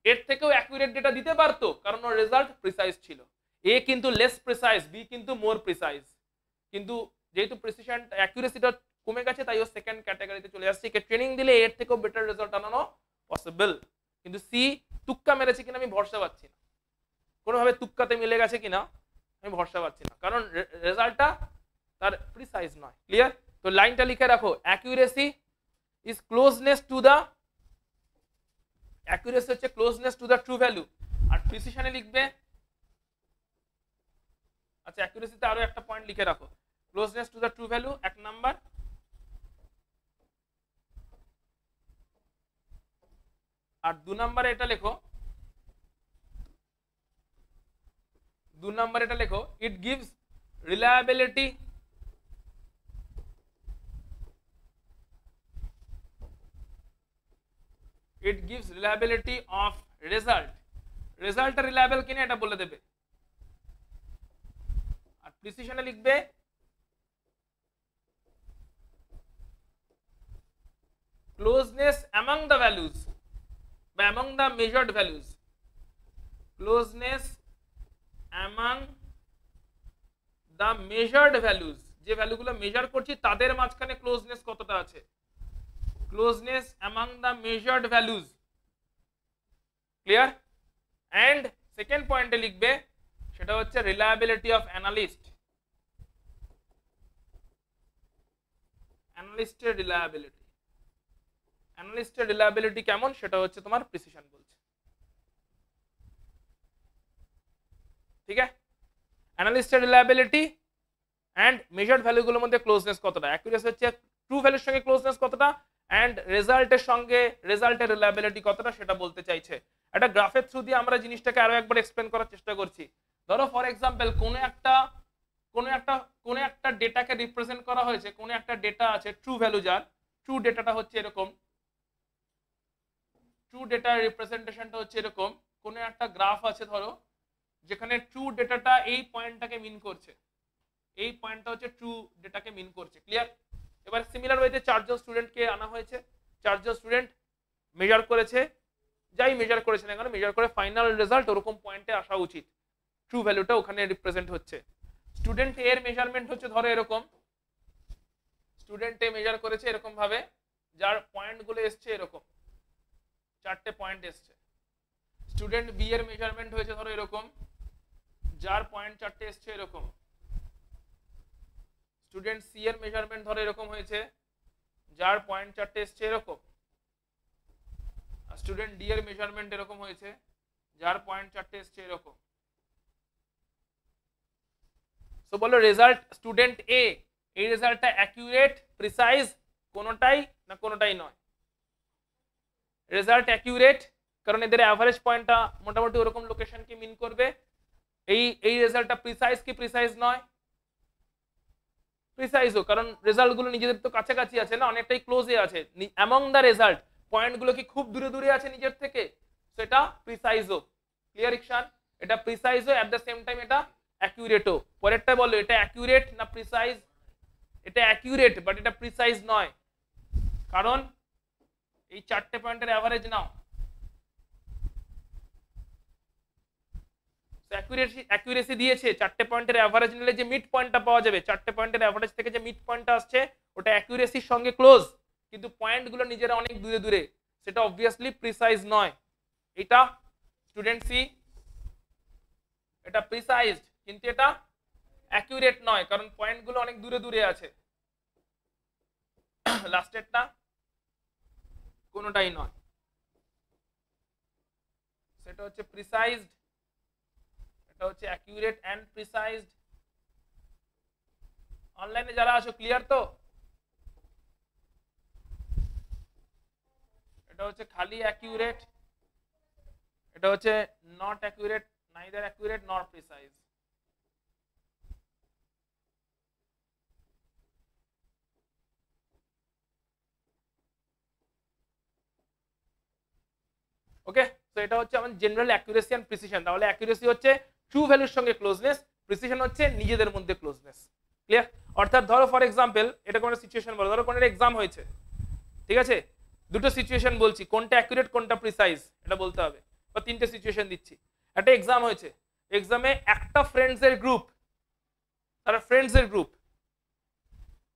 এর থেকেও অ্যাকুরেট ডেটা দিতে পারতো, কারণ ওর রেজাল্ট প্রিসাইজ ছিল। এ কিন্তু লেস প্রিসাইজ, বি কিন্তু মোর প্রিসাইজ, কিন্তু যেহেতু প্রিসিশন অ্যাকুরেসিটা কমে গেছে, তাই ও সেকেন্ড ক্যাটাগরিতে চলে আসছে, কে ট্রেনিং দিলে এর থেকেও বেটার রেজাল্ট আনানো পসিবল। কিন্তু সি তুক্কা মেরেছে কিনা আমি ভরসা পাচ্ছি না, কোনোভাবে তুক্কাতে মিলে গেছে কিনা আমি ভরসা পাচ্ছি না, কারণ রেজাল্টটা তার প্রিসাইজ নয়। ক্লিয়ার? তো লাইনটা লিখে রাখো, accuracy is closeness to the, accuracy হচ্ছে closeness to the true value, আর প্রিসিশনে লিখবে, আচ্ছা অ্যাকুরেসিতে আরো একটা পয়েন্ট লিখে রাখো, closeness to the true value 1 number, আর 2 নম্বরে এটা লেখো, 2 নম্বরে এটা লেখো, it gives reliability, it gives reliability of result, result reliable কিনা এটা বলে দেবে। আর প্রিসিশনে লিখবে closeness among the values বা among the measured values, closeness among the measured values, যে ভ্যালুগুলো মেজার করছি তাদের মাঝখানে ক্লোজনেস কতটা আছে, closeness among the measured values, clear? and second point এ লিখবে সেটা হচ্ছে reliability of analyst, analystর reliability, analystর reliability কেমন সেটা হচ্ছে তোমার প্রিসিশন বলছে, ঠিক আছে? analystর reliability and measured ভ্যালু গুলোর মধ্যে ক্লোজনেস কতটা, অ্যাকুরেসি হচ্ছে ট্রু ভ্যালুর সঙ্গে ক্লোজনেস কতটা, এন্ড রেজাল্টের সঙ্গে রেজাল্টের রিলায়েবিলিটি কতটা সেটা বলতে চাইছে। একটা গ্রাফের থ্রু দিয়ে আমরা জিনিসটাকে আরো একবার এক্সপ্লেন করার চেষ্টা করছি। ধরো ফর এক্সাম্পল কোন একটা ডেটাকে রিপ্রেজেন্ট করা হয়েছে, কোন একটা ডেটা আছে ট্রু ভ্যালু, যার ট্রু ডেটাটা হচ্ছে এরকম, ট্রু ডেটার রিপ্রেজেন্টেশনটা হচ্ছে এরকম, কোন একটা গ্রাফ আছে ধরো যেখানে ট্রু ডেটাটা এই পয়েন্টটাকে মিন করছে, এই পয়েন্টটা হচ্ছে ট্রু ডেটাকে মিন করছে। ক্লিয়ার? এবার সিমিলার ওয়েতে চারজন স্টুডেন্টকে আনা হয়েছে, চারজন স্টুডেন্ট মেজার করেছে, যাই মেজার করেছে না কেন মেজার করে ফাইনাল রেজাল্ট ওরকম পয়েন্টে আসা উচিত, ট্রু ভ্যালুটা ওখানে রিপ্রেজেন্ট হচ্ছে। স্টুডেন্ট এর মেজারমেন্ট হচ্ছে ধরো এরকম, স্টুডেন্ট এ মেজার করেছে এরকম ভাবে, যার পয়েন্টগুলো এসছে এরকম, চারটে পয়েন্ট এসছে। স্টুডেন্ট বি এর মেজারমেন্ট হয়েছে ধরো এরকম, যার পয়েন্ট চারটে এসছে এরকম। স্টুডেন্ট সি এর মেজারমেন্ট ধরো এরকম হয়েছে, যার পয়েন্ট চারটে এসছে এরকম। স্টুডেন্ট ডি এর মেজারমেন্ট এরকম হয়েছে, যার পয়েন্ট চারটে এসছে এরকম। সো বলো রেজাল্ট স্টুডেন্ট এ, এই রেজাল্টটা অ্যাকিউরেট, প্রিসাইজ, কোনোটাই না কোনোটাই নয়? রেজাল্ট অ্যাকিউরেট, কারণ এদের অ্যাভারেজ পয়েন্টটা মোটামুটি ওরকম লোকেশনকে মিন করবে। এই রেজাল্টটা প্রিসাইজ কি প্রিসাইজ নয়? প্রিসাইজও, কারণ রেজাল্টগুলো নিজেদের তো কাছাকাছি আছে না, অনেকটাই ক্লোজে আছে। অ্যামং দ্য রেজাল্ট পয়েন্টগুলো কি খুব দূরে দূরে আছে নিজের থেকে, সেটা প্রিসাইজও। ক্লিয়ার ইকশান? এটা প্রিসাইজও, অ্যাট দ্য সেম টাইম এটা অ্যাকিউরেটও। পরেরটা বলো এটা অ্যাকিউরেট না প্রিসাইজ? এটা অ্যাকিউরেট, বাট এটা প্রিসাইজ নয়, কারণ এই চারটে পয়েন্টের অ্যাভারেজ নাও। অ্যাকুরেসি দিয়েছে, চারটে পয়েন্টের অ্যাভারেজ নিলে যে মিড পয়েন্টটা পাওয়া যাবে, চারটে পয়েন্টের অ্যাভারেজ থেকে যে মিড পয়েন্টটা আসছে ওটা অ্যাকুরেসির সঙ্গে ক্লোজ, কিন্তু পয়েন্টগুলো নিজেরা অনেক দূরে দূরে, সেটা অবভিয়াসলি প্রিসাইজ নয়। এটা স্টুডেন্ট সি, এটা প্রিসাইজড কিন্তু এটা অ্যাকুরেট নয়, কারণ পয়েন্টগুলো অনেক দূরে দূরে আছে। লাস্টেরটা কোনোটাই নয়, সেটা হচ্ছে প্রিসাইজড, এটা হচ্ছে অ্যাকিউরেট এন্ড প্রিসাইজড। অনলাইনে যারা আছো ক্লিয়ার তো? এটা হচ্ছে খালি অ্যাকিউরেট, এটা হচ্ছে নট অ্যাকিউরেট, নাইদার অ্যাকিউরেট নর প্রিসাইজ। ওকে, তো এটা হচ্ছে আমাদের জেনারেল অ্যাকুরেসি এন্ড প্রিসিশন। তাহলে অ্যাকুরেসি হচ্ছে ট্রু ভ্যালুর সঙ্গে ক্লোজনেস, প্রিসিশন হচ্ছে নিজেদের মধ্যে ক্লোজনেস। ক্লিয়ার? অর্থাৎ ধরো ফর এক্সাম্পল এটা কোনো সিচুয়েশন বলো, ধরো কোনো এক্সাম হয়েছে, ঠিক আছে, দুটো সিচুয়েশন বলছি, কোনটা অ্যাকুরেট কোনটা প্রিসাইজ এটা বলতে হবে, বা তিনটে সিচুয়েশন দিচ্ছি। একটা এক্সাম হয়েছে, এক্সামে একটা ফ্রেন্ডসের গ্রুপ, তারা ফ্রেন্ডসের গ্রুপ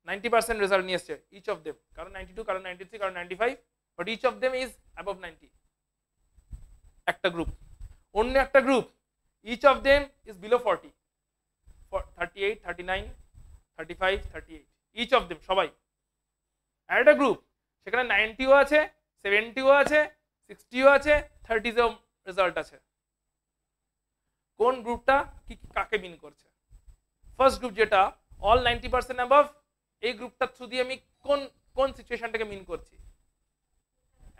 90% রেজাল্ট নিয়ে এসছে, ইচ অফ দেম, কারণ 92, কারণ 93, কারণ 95, but each of them is above 90। একটা গ্রুপ, অন্য একটা group each of them is below 40, 38, 39, 35, 38, each of them সবাই। আর একটা গ্রুপ সেখানে 90ও আছে, 70ও আছে, 60ও আছে, 30ও রেজাল্ট আছে। কোন গ্রুপটা কি কাকে মিন করছে? ফার্স্ট গ্রুপ যেটা অল 90% অ্যাবভ, এই গ্রুপটা থ্রু দিয়ে আমি কোন কোন সিচুয়েশনটাকে মিন করছি?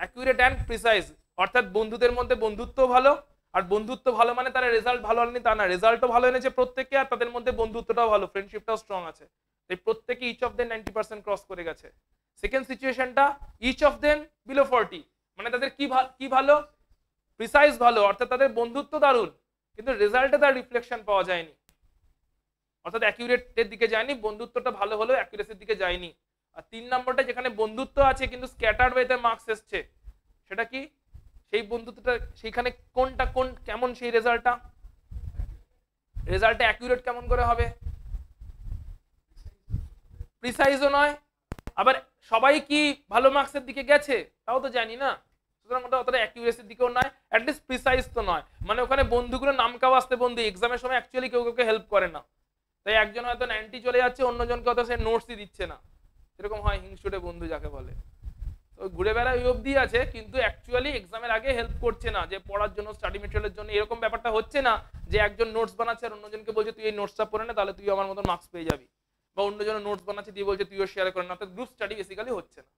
অ্যাকুরেট এন্ড প্রিসাইজ, অর্থাৎ বন্ধুদের মধ্যে বন্ধুত্ব ভালো, আর বন্ধুত্ব ভালো মানে তারা রেজাল্ট ভালো আনেনি তা না, রেজাল্টও ভালো এনেছে প্রত্যেকে, আর তাদের মধ্যে বন্ধুত্বটাও ভালো, ফ্রেন্ডশিপটাও স্ট্রং আছে, তাই প্রত্যেকে ইচ অফ দেম 90% ক্রস করে গেছে। সেকেন্ড সিচুয়েশনটা ইচ অফ দেম বিলো 40, মানে তাদের কি ভালো? প্রিসাইজ ভালো, অর্থাৎ তাদের বন্ধুত্ব দারুণ, কিন্তু রেজাল্টে তার রিফ্লেকশন পাওয়া যায়নি, অর্থাৎ অ্যাকিউরেটের দিকে যায়নি, বন্ধুত্বটা ভালো হলেও অ্যাকিউরেসির দিকে যায়নি। আর তিন নম্বরটা যেখানে বন্ধুত্ব আছে কিন্তু স্ক্যাটার্ড ওয়েতে মার্কস এসছে, সেটা কি? সেই বন্ধুত্বটা সেইখানে কোনটা কেমন সেই রেজাল্টটা? রেজাল্টটা অ্যাকিউরেট কেমন করে হবে? প্রিসাইজও নয়, আবার সবাই কি ভালো মার্কসের দিকে গেছে তাও তো জানি না, সুতরাং ওটা অতটা অ্যাকিউরেসির দিকেও নয়, অ্যাটলিস্ট প্রিসাইজ তো নয়। মানে ওখানে বন্ধুগুলো নাম কাও আসতে বন্ধু, এক্সামের সময় অ্যাকচুয়ালি কেউ কাউকে হেল্প করে না, তাই একজন হয়তো 90 চলে যাচ্ছে, অন্যজনকে হয়তো সে নোটসই দিচ্ছে না, এরকম হয় হিংসুটে বন্ধু যাকে বলে। তো ঘুরে বেড়া ওই অবধি আছে, কিন্তু অ্যাকচুয়ালি এক্সামের আগে হেল্প করছে না, যে পড়ার জন্য স্টাডি মেটেরিয়ালের জন্য এরকম ব্যাপারটা হচ্ছে না, যে একজন নোটস বানাচ্ছে আর অন্যজনকে বলছে তুই এই নোটসটা পড়ে না তাহলে তুই আমার মতো মার্কস পেয়ে যাবি, বা অন্যজন নোটস বানাচ্ছে দিয়ে বলছে তুইও শেয়ার করে না, অর্থাৎ গ্রুপ স্টাডি বেসিক্যালি হচ্ছে না,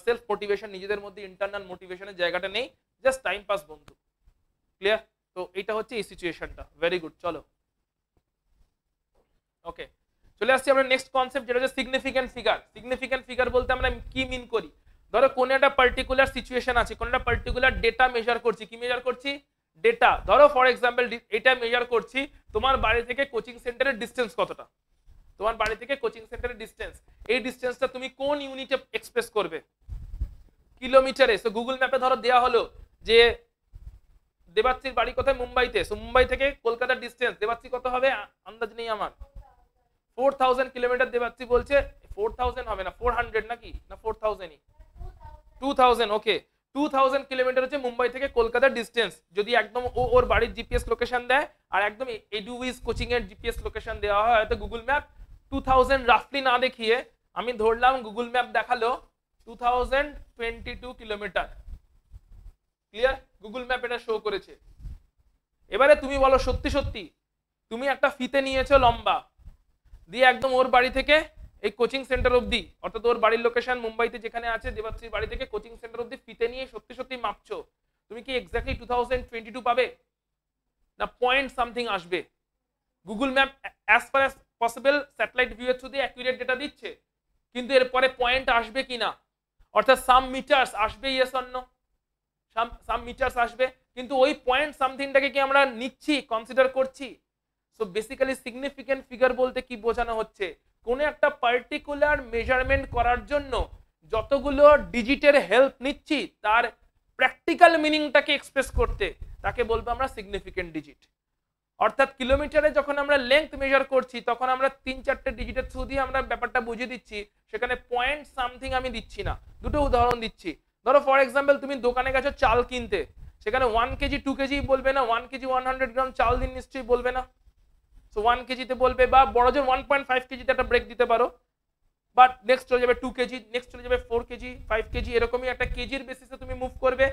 সেলফ মোটিভেশন, নিজেদের মধ্যে ইন্টারনাল মোটিভেশনের জায়গাটা নেই, জাস্ট টাইম পাস বন্ধু। ক্লিয়ার? তো এটা হচ্ছে এই সিচুয়েশনটা। ভেরি গুড, চলো ওকে, চলে আসছি আমরা নেক্সট কনসেপ্ট, যেটা হচ্ছে সিগনিফিক্যান্ট ফিগার। সিগনিফিক্যান্ট ফিগার বলতে আমরা কি মিন করি? ধরো কোন একটা পার্টিকুলার সিচুয়েশন আছে, কোন একটা পার্টিকুলার ডেটা মেজার করছি। কি মেজার করছি? ডেটা। ধরো ফর এক্সাম্পল এটা মেজার করছি তোমার বাড়ি থেকে কোচিং সেন্টারের ডিস্টেন্স কতটা। তোমার বাড়ি থেকে কোচিং সেন্টারের ডিস্টেন্স, এই ডিস্টেন্সটা তুমি কোন ইউনিটে এক্সপ্রেস করবে? কিলোমিটারে। সো গুগল ম্যাপে ধরো দেয়া হলো যে দেবাত্রীর বাড়ি কোথায়? মুম্বাইতে। সো মুম্বাই থেকে কলকাতার ডিস্টেন্স দেবাত্রী কত হবে? আন্দাজ নেই আমার। 4000 কিলোমিটার দেবাত্রী বলছে। 4000 হবে না, 400 নাকি না 4000ই? 2000। ওকে, 2000 কিলোমিটার হচ্ছে মুম্বাই থেকে কলকাতার ডিস্টেন্স। যদি একদম ওর বাড়ির জিপিএস লোকেশন দেয় আর একদম এডুইজ কোচিং এর জিপিএস লোকেশন দেওয়া হয়, হয়তো গুগল ম্যাপ 2000 রাফলি না দেখিয়ে আমি ধরলাম গুগল ম্যাপ দেখালো 2022 কিলোমিটার। ক্লিয়ার? গুগল ম্যাপ এটা শো করেছে। এবারে তুমি বলো সত্যি সত্যি তুমি একটা ফিতে নিয়েছো লম্বা, দিয়ে একদম ওর বাড়ি থেকে এই কোচিং সেন্টার অবধি, অর্থাৎ ওর বাড়ির লোকেশন মুম্বাইতে যেখানে আছে দেবাত্রীর বাড়ি থেকে কোচিং সেন্টার অবধি ফিতে নিয়ে সত্যি সত্যি মাপছো, তুমি কি এক্স্যাক্টলি 2022 পাবে? না পয়েন্ট সামথিং আসবে? Google map as far as possible satellite view এর থ্রু দিয়ে অ্যাকুরেট ডেটা দিচ্ছে, কিন্তু এরপরে পয়েন্ট আসবে কিনা, অর্থাৎ সাম মিটারস আসবে, yes or no? Some metres আসবে, কিন্তু ওই পয়েন্ট সামথিংটাকে কি আমরা নিচ্ছি, কনসিডার করছি? সো বেসিক্যালি সিগনিফিক্যান্ট ফিগার বলতে কি বোঝানো হচ্ছে? কোন একটা পার্টিকুলার মেজারমেন্ট করার জন্য যতগুলো ডিজিটের হেল্প নিচ্ছি তার প্র্যাকটিক্যাল মিনিংটাকে এক্সপ্রেস করতে তাকে বলবো আমরা সিগনিফিক্যান্ট ডিজিট। অর্থাৎ কিলোমিটারে যখন আমরা লেংথ মেজার করছি তখন আমরা 3-4টে ডিজিটের থ্রু দিয়ে আমরা ব্যাপারটা বুঝিয়ে দিচ্ছি, সেখানে পয়েন্ট সামথিং আমি দিচ্ছি না। দুটো উদাহরণ দিচ্ছি। ধরো ফর এক্সাম্পল তুমি দোকানে গেছো চাল কিনতে, সেখানে 1 কেজি 2 কেজি বলবে না, 1 কেজি 100 গ্রাম চাল দিন নিশ্চয়ই বলবে না। সো 1 কেজিতে বলবে, বা বড়জোর 1.5 কেজিতে একটা ব্রেক দিতে পারো, বাট নেক্সট চলে যাবে 2 কেজি, নেক্সট চলে যাবে 4 কেজি 5 কেজি, এরকমই একটা কেজির বেসিসে তুমি মুভ করবে।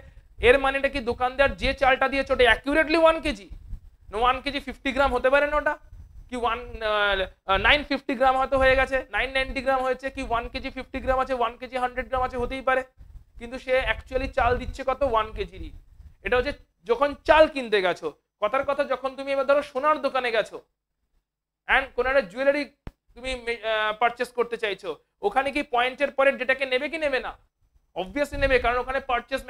এর মানেটা কি দোকানদার যে চালটা দিয়েছে ওটা অ্যাকুরেটলি 1 কেজি? 1 কেজি 50 গ্রাম হতে পারে না, ওটা কি 950 গ্রাম হয়তো হয়ে গেছে, 990 গ্রাম হয়েছে, কি 1 কেজি 50 গ্রাম আছে, 1 কেজি 100 গ্রাম আছে, হতেই পারে। কিন্তু সে অ্যাকচুয়ালি চাল দিচ্ছে কত? 1 কেজিরই। এটা হচ্ছে যখন চাল কিনতে গেছো। কথার কথা যখন তুমি এবার ধরো সোনার দোকানে গেছো অ্যান্ড কোনো একটা জুয়েলারি তুমি পারচেস করতে চাইছো, ওখানে কি পয়েন্টের পরে ডেটাকে নেবে কি নেবে না? অবভিয়াসলি নেবে, কারণ ওখানে পারচেস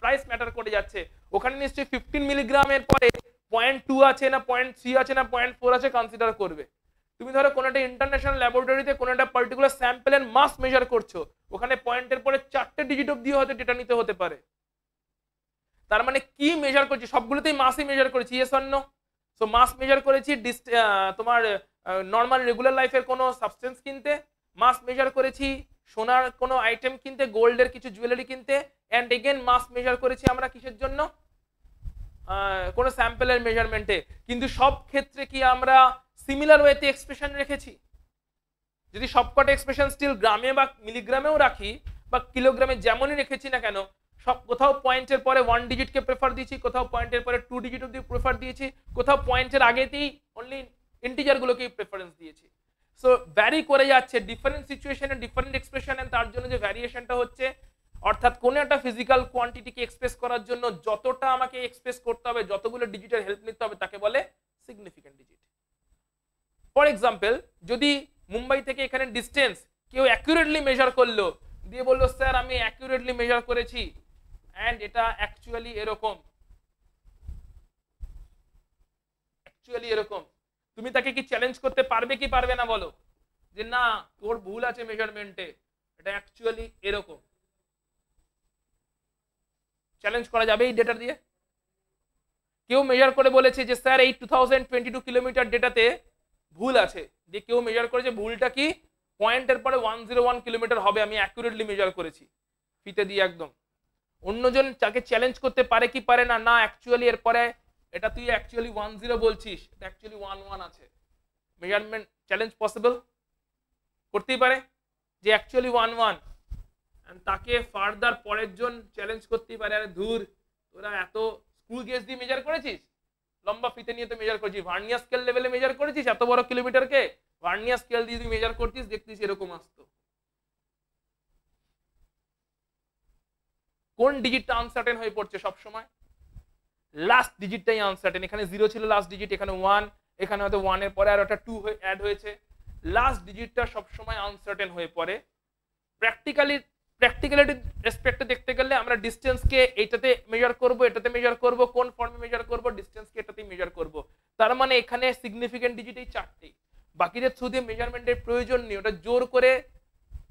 প্রাইস ম্যাটার করে যাচ্ছে। ওখানে নিশ্চয়ই 15 মিলিগ্রামের পরে 0.2 আছে না 0.3 আছে না 0.4 আছে কনসিডার করবে। তুমি ধরো কোনো একটা ইন্টারন্যাশনাল ল্যাবরেটরিতে কোনো একটা পার্টিকুলার স্যাম্পলের মাস মেজার করছো, ওখানে পয়েন্টের পরে 4টে ডিজিট অবধি হয়তো ডেটা নিতে হতে পারে। তার মানে কি মেজার করছি? সবগুলোতেই মাসই মেজার করেছি, yes or no? So mass measure করেছি তোমার নর্মাল রেগুলার লাইফের কোনো সাবস্টেন্স কিনতে, মাস মেজার করেছি সোনার কোনো আইটেম কিনতে, গোল্ডের কিছু জুয়েলারি কিনতে, অ্যান্ড এগেন মাস মেজার করেছি আমরা কিসের জন্য? কোনো স্যাম্পলের মেজারমেন্টে। কিন্তু সব ক্ষেত্রে কি আমরা সিমিলার ওয়েতে এক্সপ্রেশন রেখেছি? যদি সবকটা এক্সপ্রেশন স্টিল গ্রামে বা মিলিগ্রামেও রাখি বা কিলোগ্রামে যেমনই রেখেছি না কেন, সব কোথাও পয়েন্টের পরে 1 ডিজিটকে প্রেফার দিয়েছি, কোথাও পয়েন্টের পরে 2 ডিজিট অবধি প্রেফার দিয়েছি, কোথাও পয়েন্টের আগেতেই অনলি ইন্টিজারগুলোকেই প্রেফারেন্স দিয়েছি। সো ভ্যারি করে যাচ্ছে ডিফারেন্ট সিচুয়েশনে ডিফারেন্ট এক্সপ্রেশন, তার জন্য যে ভ্যারিয়েশনটা হচ্ছে, অর্থাৎ কোন একটা ফিজিক্যাল কোয়ান্টিটিকে এক্সপ্রেস করার জন্য যতটা আমাকে এক্সপ্রেস করতে হবে, যতগুলো ডিজিটের হেল্প নিতে হবে, তাকে বলে সিগনিফিক্যান্ট ডিজিট। ফর এক্সাম্পল যদি মুম্বাই থেকে এখানে ডিস্টেন্স কেউ অ্যাকুরেটলি মেজার করলো, দিয়ে বললো স্যার আমি অ্যাকুরেটলি মেজার করেছি এন্ড এটা অ্যাকচুয়ালি এরকম, তুমি তাকে কি চ্যালেঞ্জ করতে পারবে কি পারবে না? বলো যে না তোর ভুল আছে মেজারমেন্টে, এটা অ্যাকচুয়ালি এরকম। চ্যালেঞ্জ করা যাবে এই ডেটা দিয়ে? কেউ মেজার করে বলেছে যে স্যার এই 2022 কিলোমিটার ডেটাতে ভুল আছে, যে কেউ মেজার করেছে ভুলটা কি পয়েন্টের পরে 101 কিলোমিটার হবে, আমি অ্যাকুরেটলি মেজার করেছি ফিতে দিয়ে একদম। অন্যজন তাকে চ্যালেঞ্জ করতে পারে কি পারে না? না অ্যাকচুয়ালি এরপরে এটা তুই অ্যাকচুয়ালি 10 বলছিস, এটা অ্যাকচুয়ালি 11 আছে। মেজারমেন্ট চ্যালেঞ্জ পসিবল করতেই পারে যে অ্যাকচুয়ালি 11, তাকে ফার্দার পরের জন চ্যালেঞ্জ করতেই পারে, আরে ধুর তোরা এত স্ক্রু গেজ দিয়ে মেজার করেছিস, লম্বা ফিতে নিয়ে তো মেজার করেছিস, ভার্নিয়ার স্কেল লেভেলে মেজার করেছিস, এত বড় কিলোমিটারকে ভার্নিয়ার স্কেল দিয়ে তুই মেজার করছিস, দেখতিস এরকম আসতো। কোন ডিজিটটা আনসার্টেন হয়ে পড়ছে সব সময়? লাস্ট ডিজিটটাই আনসার্টেন। এখানে 0 ছিল লাস্ট ডিজিট, এখানে 1, এখানে হয়তো 1 এর পরে আর একটা 2 অ্যাড হয়েছে, লাস্ট ডিজিটটা সবসময় আনসার্টেন হয়ে পড়ে। প্র্যাকটিক্যালিটি রেসপেক্টে দেখতে গেলে আমরা ডিস্টেন্সকে এইটাতে মেজার করব, এটাতে মেজার করব, কোন ফর্মে মেজার করব, ডিস্টেন্সকে এটাতেই মেজার করব। তার মানে এখানে সিগনিফিকেন্ট ডিজিট এই 4টি, বাকিদের থ্রু দিয়ে মেজারমেন্টের প্রয়োজন নেই, ওটা জোর করে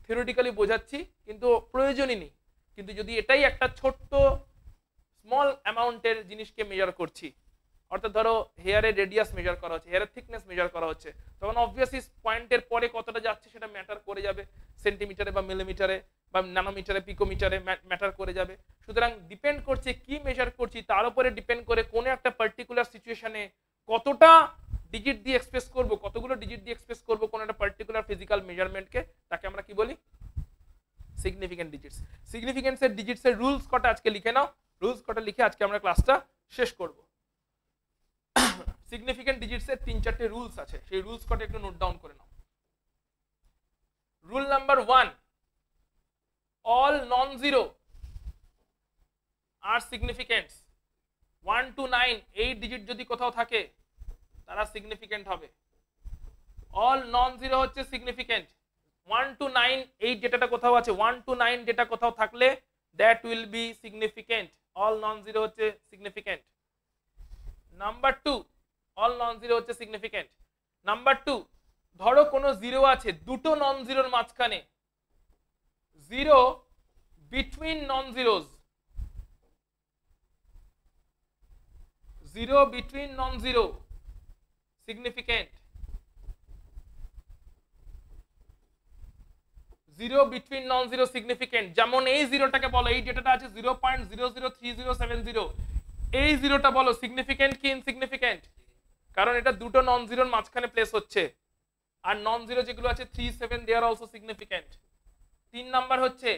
থিওরিটিক্যালি বোঝাচ্ছি কিন্তু প্রয়োজনই নেই। কিন্তু যদি এটাই একটা ছোট্ট স্মল অ্যামাউন্টের জিনিসকে মেজার করছি, অর্থাৎ ধরো হেয়ারের রেডিয়াস মেজার করা হচ্ছে, হেয়ারের থিকনেস মেজার করা হচ্ছে, তখন অবভিয়াসলি পয়েন্টের পরে কতটা যাচ্ছে সেটা ম্যাটার করে যাবে, সেন্টিমিটারে বা মিলিমিটারে বা ন্যানোমিটারে পিকোমিটারে ম্যাটার করে যাবে। সুতরাং ডিপেন্ড করছে কি মেজার করছি তার উপরে ডিপেন্ড করে কোনো একটা পার্টিকুলার সিচুয়েশনে কতটা ডিজিট দিয়ে এক্সপ্রেস করব, কতগুলো ডিজিট দিয়ে এক্সপ্রেস করব কোন একটা পার্টিকুলার ফিজিক্যাল মেজারমেন্টকে, তাকে আমরা কি বলি? Significant digits. সিগনিফিকেন্সের ডিজিটসের রুলস কটা আজকে লিখে নাও, রুলস কটা লিখে আজকে আমরা ক্লাসটা শেষ করব। সিগনিফিকেন্ট ডিজিটসের 3-4টে রুলস আছে, সেই রুলস কটা একটু নোট ডাউন করে নাও। Rule number 1, all non zero are significants. 1 to 9 এই ডিজিট যদি কোথাও থাকে তারা সিগনিফিকেন্ট হবে। অল নন জিরো হচ্ছে সিগনিফিকেন্ট। 1 to 9 এই ডেটাটা কোথাও আছে, 1 to 9 ডেটা কোথাও থাকলে that will be significant. All non zero হচ্ছে significant. Number 2, all non zero হচ্ছে সিগনিফিকেন্ট। নাম্বার 2, ধরো কোনো জিরো আছে দুটো নন জিরোর মাঝখানে, zero between non zeros, zero between non zero significant. Zero between non zero significant. যেমন এই জিরোটাকে বলো, এই ডেটাটা আছে 0.003070, এই জিরোটা বলো সিগনিফিকেন্ট কি ইনসিগনিফিকেন্ট? কারণ এটা দুটো নন জিরোর মাঝখানে প্লেস হচ্ছে, আর নন জিরো যেগুলো আছে 3, 7 দে আর অলসো সিগনিফিকেন্ট। 3 নাম্বার হচ্ছে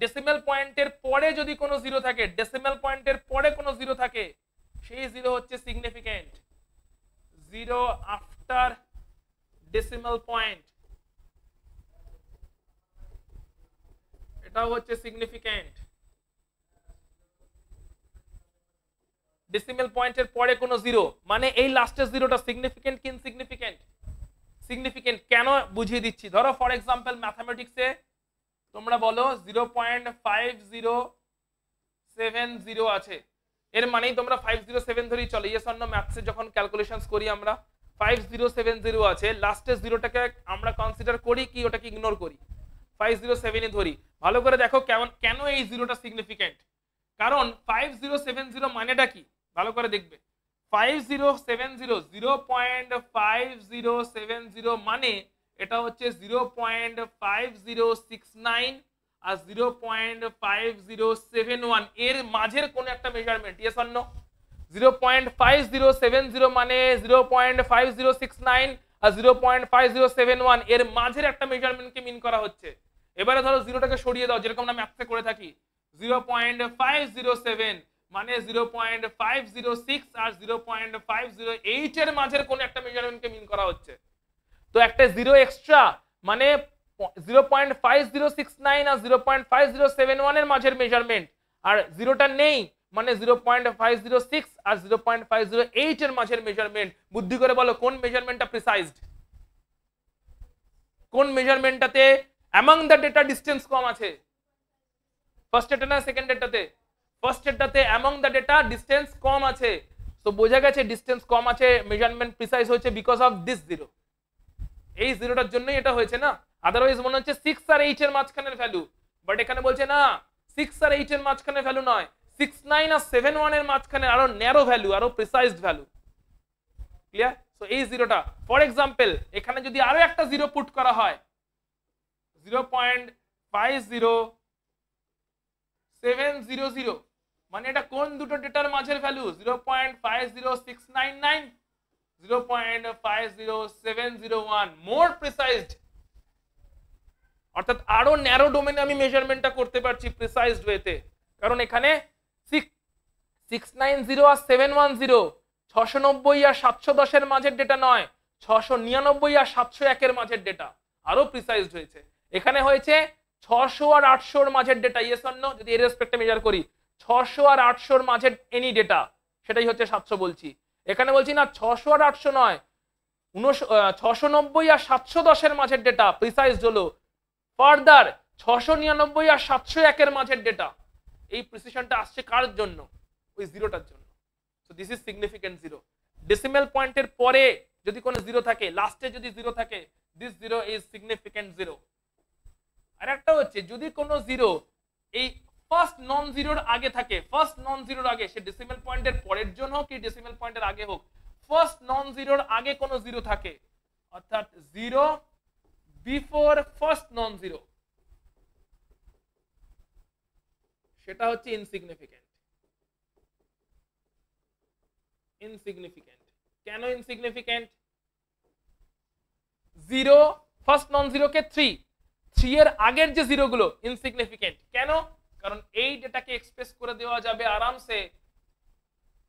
ডেসিমাল পয়েন্টের পরে যদি কোনো জিরো থাকে, ডেসিমাল পয়েন্টের পরে কোনো জিরো থাকে, সেই জিরো হচ্ছে significant. Zero after decimal point, এটাও হচ্ছে সিগনিফিকেন্ট। ডেসিমাল পয়েন্টের পরে কোনো জিরো মানে এই লাস্টের জিরোটা সিগনিফিকেন্ট কি ইনসিগনিফিকেন্ট? সিগনিফিকেন্ট। কেন বুঝিয়ে দিচ্ছি, ধরো ফর এক্সাম্পল ম্যাথমেটিক্সে তোমরা বলো 0.5070 আছে, এর মানেই তোমরা 507 ধরেই চলো। ইয়েস অর নো ম্যাথসে যখন ক্যালকুলেশনস করি আমরা 5070 আছে, লাস্টের জিরোটাকে আমরা কনসিডার করি কি ওটাকে ইগনোর করি? 507 ধরি। ভালো করে দেখো কেন এই জিরোটা সিগনিফিকেন্ট। কারণ 5070 মানেটা কি ভালো করে দেখবে। 5070 0.5070 মানে এটা হচ্ছে 0.5069 আর 0.5071 এর মাঝের কোন একটা মেজারমেন্ট। Yes or no? 0.5070 মানে 0.5069 আর 0.5071 এর মাঝের একটা মেজারমেন্টকে মিন করা হচ্ছে। এবারে ধরো জিরোটাকে সরিয়ে দাও, যেরকম আমরা ম্যাথসে করে থাকি। 0.507 মানে 0.506 আর 0.508 এর মাঝের কোন একটা মেজারমেন্টকে মিন করা হচ্ছে। তো একটা জিরো এক্সট্রা মানে 0.5069 আর 0.5071 এর মাঝের মেজারমেন্ট, আর জিরোটা নেই মানে 0.506 আর 0.508 এর মাঝের মেজারমেন্ট। বুদ্ধি করে বলো কোন মেজারমেন্টটা প্রিসাইজড, কোন মেজারমেন্টটাতে অ্যামং দ্য ডেটা ডিসটেন্স কম আছে? ফার্স্ট ডেটা না সেকেন্ড ডেটাতে? ফার্স্ট ডেটাতে অ্যামং দ্য ডেটা ডিসটেন্স কম আছে। তো বোঝা গেছে ডিসটেন্স কম আছে, মেজারমেন্ট প্রিসাইজ হয়েছে বিকজ অফ দিস জিরো। এই জিরোটার জন্যই এটা হয়েছে না, আদারওয়াইজ মনে হচ্ছে 6 আর 8 এর মাঝখানের ভ্যালু, বাট এখানে বলছে না 6 আর 8 এর মাঝখানের ভ্যালু নয়, 69 আর 71 এর মাঝখানে আরো ন্যারো ভ্যালু, আরো প্রিসাইজড ভ্যালু। ক্লিয়ার? সো এই জিরোটা ফর এক্সাম্পল এখানে যদি আরো একটা জিরো পুট করা হয় 0.50700 মানে এটা কোন দুটো ডেটার মাঝের ভ্যালু? 0.50699 0.50701 মোর প্রিসাইজড। অর্থাৎ আরো ন্যারো ডোমেনে আমি মেজারমেন্টটা করতে পারছি প্রিসাইজড ওয়েতে, কারণ এখানে 690 আর 710 690 আর 710 এর মাঝের ডেটা নয়, 699 আর 701 এর মাঝের ডেটা, আরো প্রিসাইজড হয়েছে। এখানে হয়েছে 600 আর 800 এর মাঝের ডেটা। Yes or no? যদি এর রেসপেক্টে মেজার করি 600 আর 800 এর মাঝের এনি ডেটা, সেটাই হচ্ছে 700 বলছি। এখানে বলছি না 600 আর 800 নয়, 690 আর 710 এর মাঝের ডেটা প্রিসাইজ হলো। ফার্দার 699 আর 701 এর মাঝের ডেটা। এই প্রিসিশনটা আসছে কার জন্য? ওই জিরোটার জন্য। So this is significant zero. Decimal পয়েন্টের পরে যদি কোনো জিরো থাকে, লাস্টে যদি জিরো থাকে, this zero is significant zero. আর একটা হচ্ছে যদি কোনো জিরো এই ফার্স্ট নন জিরোর আগে থাকে, ফার্স্ট নন জিরোর আগে, সে ডেসিমেল পয়েন্টের পরের জন্য হোক কি ডেসিমেল পয়েন্টের আগে হোক, ফার্স্ট নন জিরোর আগে কোনো জিরো থাকে, অর্থাৎ zero before first non zero, সেটা হচ্ছে ইনসিগনিফিকেন্ট। ইনসিগনিফিকেন্ট কেন ইনসিগনিফিকেন্ট? জিরো ফার্স্ট নন জিরোকে 3 এর আগের যে জিরো গুলো ইনসিগনিফিকেন্ট। কেন? কারণ এই ডেটাকে এক্সপ্রেস করে দেওয়া যাবে আরামসে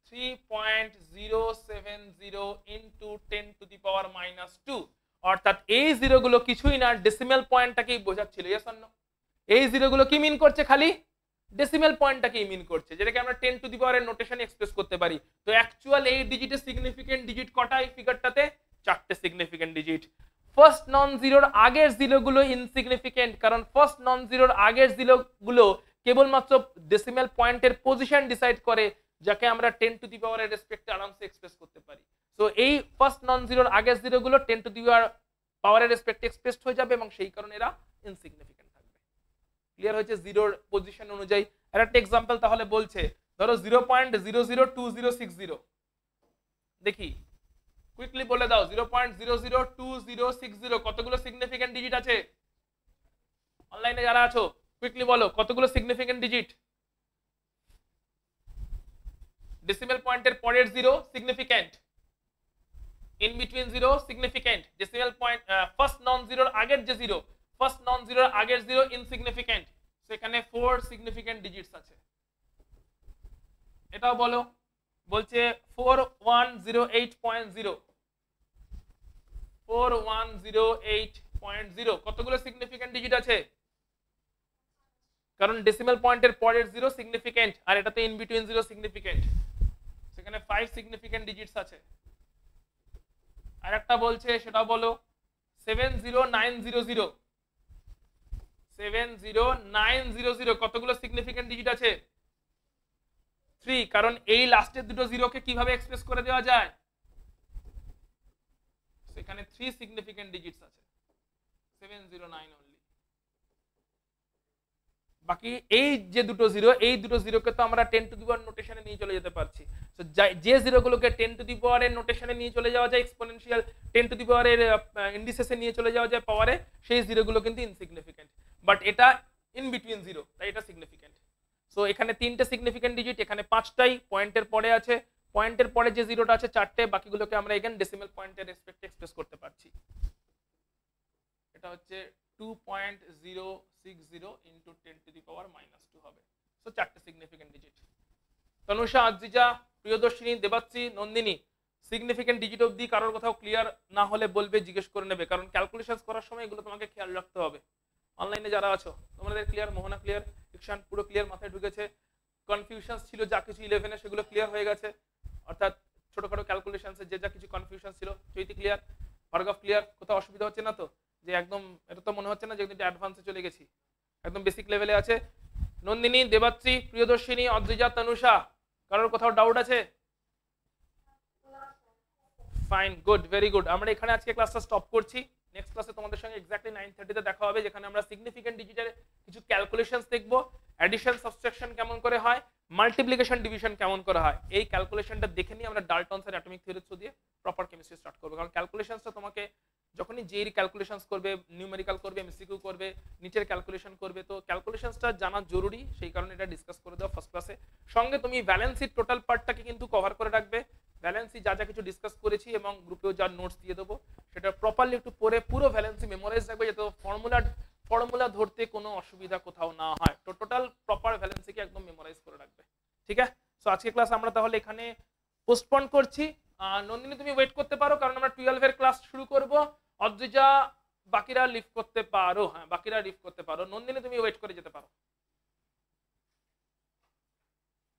3.070 ইনটু 10 টু দি পাওয়ার -2, অর্থাৎ এই জিরো গুলো কিছুই না, ডেসিমেল পয়েন্টটাকেই বোঝাচ্ছিল। Yes or no? এই জিরো গুলো কি মিন করছে? খালি ডেসিমেল পয়েন্টটাকেই মিন করছে, যেটাকে আমরা 10 টু দি পাওয়ারের নোটেশনে এক্সপ্রেস করতে পারি। তো অ্যাকচুয়াল এই ডিজিটে সিগনিফিকেন্ট ডিজিট কটা এই ফিগারটাতে? 4টে সিগনিফিকেন্ট ডিজিট। ফার্স্ট নন জিরোর আগের জিরোগুলো ইনসিগনিফিকেন্ট, কারণ ফার্স্ট নন জিরোর আগের জিরোগুলো কেবলমাত্র ডেসিমেল পয়েন্টের পজিশন ডিসাইড করে, যাকে আমরা 10 টু দি পাওয়ারের রেসপেক্টে আরামসে এক্সপ্রেস করতে পারি। সো এই ফার্স্ট নন জিরোর আগের জিরোগুলো 10 টু দি পাওয়ারের রেসপেক্টে এক্সপ্রেসড হয়ে যাবে এবং সেই কারণে এরা ইনসিগনিফিকেন্ট থাকবে। ক্লিয়ার হয়েছে জিরোর পজিশন অনুযায়ী? আর একটা এক্সাম্পল তাহলে বলছে, ধরো 0.002060, দেখি কুইকলি বলে দাও 0.002060 কতগুলো সিগনিফিকেন্ট ডিজিট আছে? অনলাইনে যারা আছো কুইকলি বলো কতগুলো সিগনিফিকেন্ট ডিজিট? ডেসিমেল পয়েন্টের পরের zero significant, in between zero significant, decimal point first non জিরোর আগের যে জিরো, ফার্স্ট নন জিরোর আগের জিরো ইনসিগনিফিকেন্ট। সেখানে 4 সিগনিফিকেন্ট ডিজিটস আছে। এটাও বলো, বলছে 4108.0, 4108.0 কতগুলো সিগনিফিকেন্ট ডিজিট আছে? কারণ ডেসিমেল পয়েন্টের পরের জিরো সিগনিফিকেন্ট আর এটাতে ইন বিটুইন জিরো সিগনিফিকেন্ট, সেখানে 5 সিগনিফিকেন্ট ডিজিটস আছে। আর একটা বলছে, সেটাও বলো 70900, 70900 কতগুলো সিগনিফিকেন্ট ডিজিট আছে? 3, কারণ এই লাস্টের দুটো জিরোকে কিভাবে এক্সপ্রেস করে দেওয়া যায়? সেখানে 3 সিগনিফিকেন্ট ডিজিটস আছে, 709 অনলি। বাকি এই যে দুটো জিরো, এই দুটো জিরোকে তো আমরা 10 টু দি পাওয়ার নোটেশনে নিয়ে চলে যেতে পারছি। সো যে জিরোগুলোকে 10 টু দি পাওয়ারের নোটেশনে নিয়ে চলে যাওয়া যায়, এক্সপোনেনশিয়াল 10 টু দি পাওয়ারের ইন্ডিসেসে নিয়ে চলে যাওয়া যায় পাওয়ারে, সেই জিরোগুলো কিন্তু ইনসিগনিফিকেন্ট। বাট এটা ইন বিটুইন জিরো, তাই এটা সিগনিফিকেন্ট। সো এখানে 3টে সিগনিফিকেন্ট ডিজিট, এখানে 5টাই পয়েন্টের পরে আছে। পয়েন্টের পরে যে জিরোটা আছে 4টে, বাকিগুলোকে আমরা এখানে ডেসিমেল পয়েন্টের রেসপেক্টে এক্সপ্রেস করতে পারছি। এটা হচ্ছে 2.060 ইনটু 10 টু দি পাওয়ার -2 হবে। সো 4টে significant digit. Tanusha, Aziza, Priyadarshini, Debashree, Nandini, significant digit অবধি কারোর কোথাও ক্লিয়ার না হলে বলবে, জিজ্ঞেস করে নেবে, কারণ ক্যালকুলেশনস করার সময় এগুলো তোমাকে খেয়াল রাখতে হবে। অনলাইনে যারা আছো তোমাদের ক্লিয়ার? মোহনা ক্লিয়ার? ইকশান পুরো ক্লিয়ার, মাথায় ঢুকেছে? কনফিউশনস ছিল যা কিছু 11-এ সেগুলো ক্লিয়ার হয়ে গেছে, অর্থাৎ ছোটখাটো ক্যালকুলেশনসে যে যা কিছু কনফিউশন ছিল। চৈতি ক্লিয়ার? ভার্গব ক্লিয়ার? কোথাও অসুবিধা হচ্ছে না তো? যে একদম এটা তো মনে হচ্ছে না যে একদম অ্যাডভান্সে চলে গেছি, একদম বেসিক লেভেলে আছে। নন্দিনী, দেবাশ্রী, প্রিয়দর্শিনী, অদ্রিজা, তনুষা, কারোর কোথাও ডাউট আছে? Fine, good, very good. আমরা এখানে আজকে ক্লাসটা স্টপ করছি। নেক্সট ক্লাসে তোমাদের সঙ্গে এক্স্যাক্টলি 9:30 তে দেখা হবে, যেখানে আমরা সিগনিফিকেন্ট ডিজিটের কিছু ক্যালকুলেশনস দেখব, অ্যাডিশন সাবট্রাকশন কেমন করে হয়, মাল্টিপ্লিকেশন ডিভিশন কেমন করে হয়। এই ক্যালকুলেশনটা দেখে নিয়ে আমরা ডাল্টনস এর অ্যাটমিক থিওরি থ্রু দিয়ে প্রপার কেমিস্ট্রি স্টার্ট করব। কারণ ক্যালকুলেশনসটা তোমাকে যখনই জেইর ক্যালকুলেশনস করবে, নিউমেরিক্যাল করবে, এমসিকিউ করবে, নিচের ক্যালকুলেশন করবে, তো ক্যালকুলেশনসটা জানা জরুরি, সেই কারণে এটা ডিসকাস করে দেওয়া ফার্স্ট ক্লাসে। সঙ্গে তুমি ভ্যালেন্সির টোটাল পার্টটাকে কিন্তু কভার করে রাখবে। ভ্যালেন্সি যা যা কিছু ডিসকাস করেছি এবং গ্রুপেও যা নোটস দিয়ে দেবো সেটা প্রপারলি একটু পড়ে পুরো ভ্যালেন্সি মেমোরাইজ রাখবে, যাতে ফর্মুলা ধরতে কোনো অসুবিধা কোথাও না হয়। তো টোটাল প্রপার ভ্যালেন্সিকে একদম মেমোরাইজ করে রাখবে, ঠিক আছে? সো আজকে ক্লাস আমরা তাহলে এখানে পোস্টপোন করছি। নন্দিনী তুমি ওয়েট করতে পারো, কারণ আমরা 12 এর ক্লাস শুরু করব। অদ্রিজা, বাকিরা লিভ করতে পারো, হ্যাঁ বাকিরা লিভ করতে পারো। নন্দিনী তুমি ওয়েট করে যেতে পারো।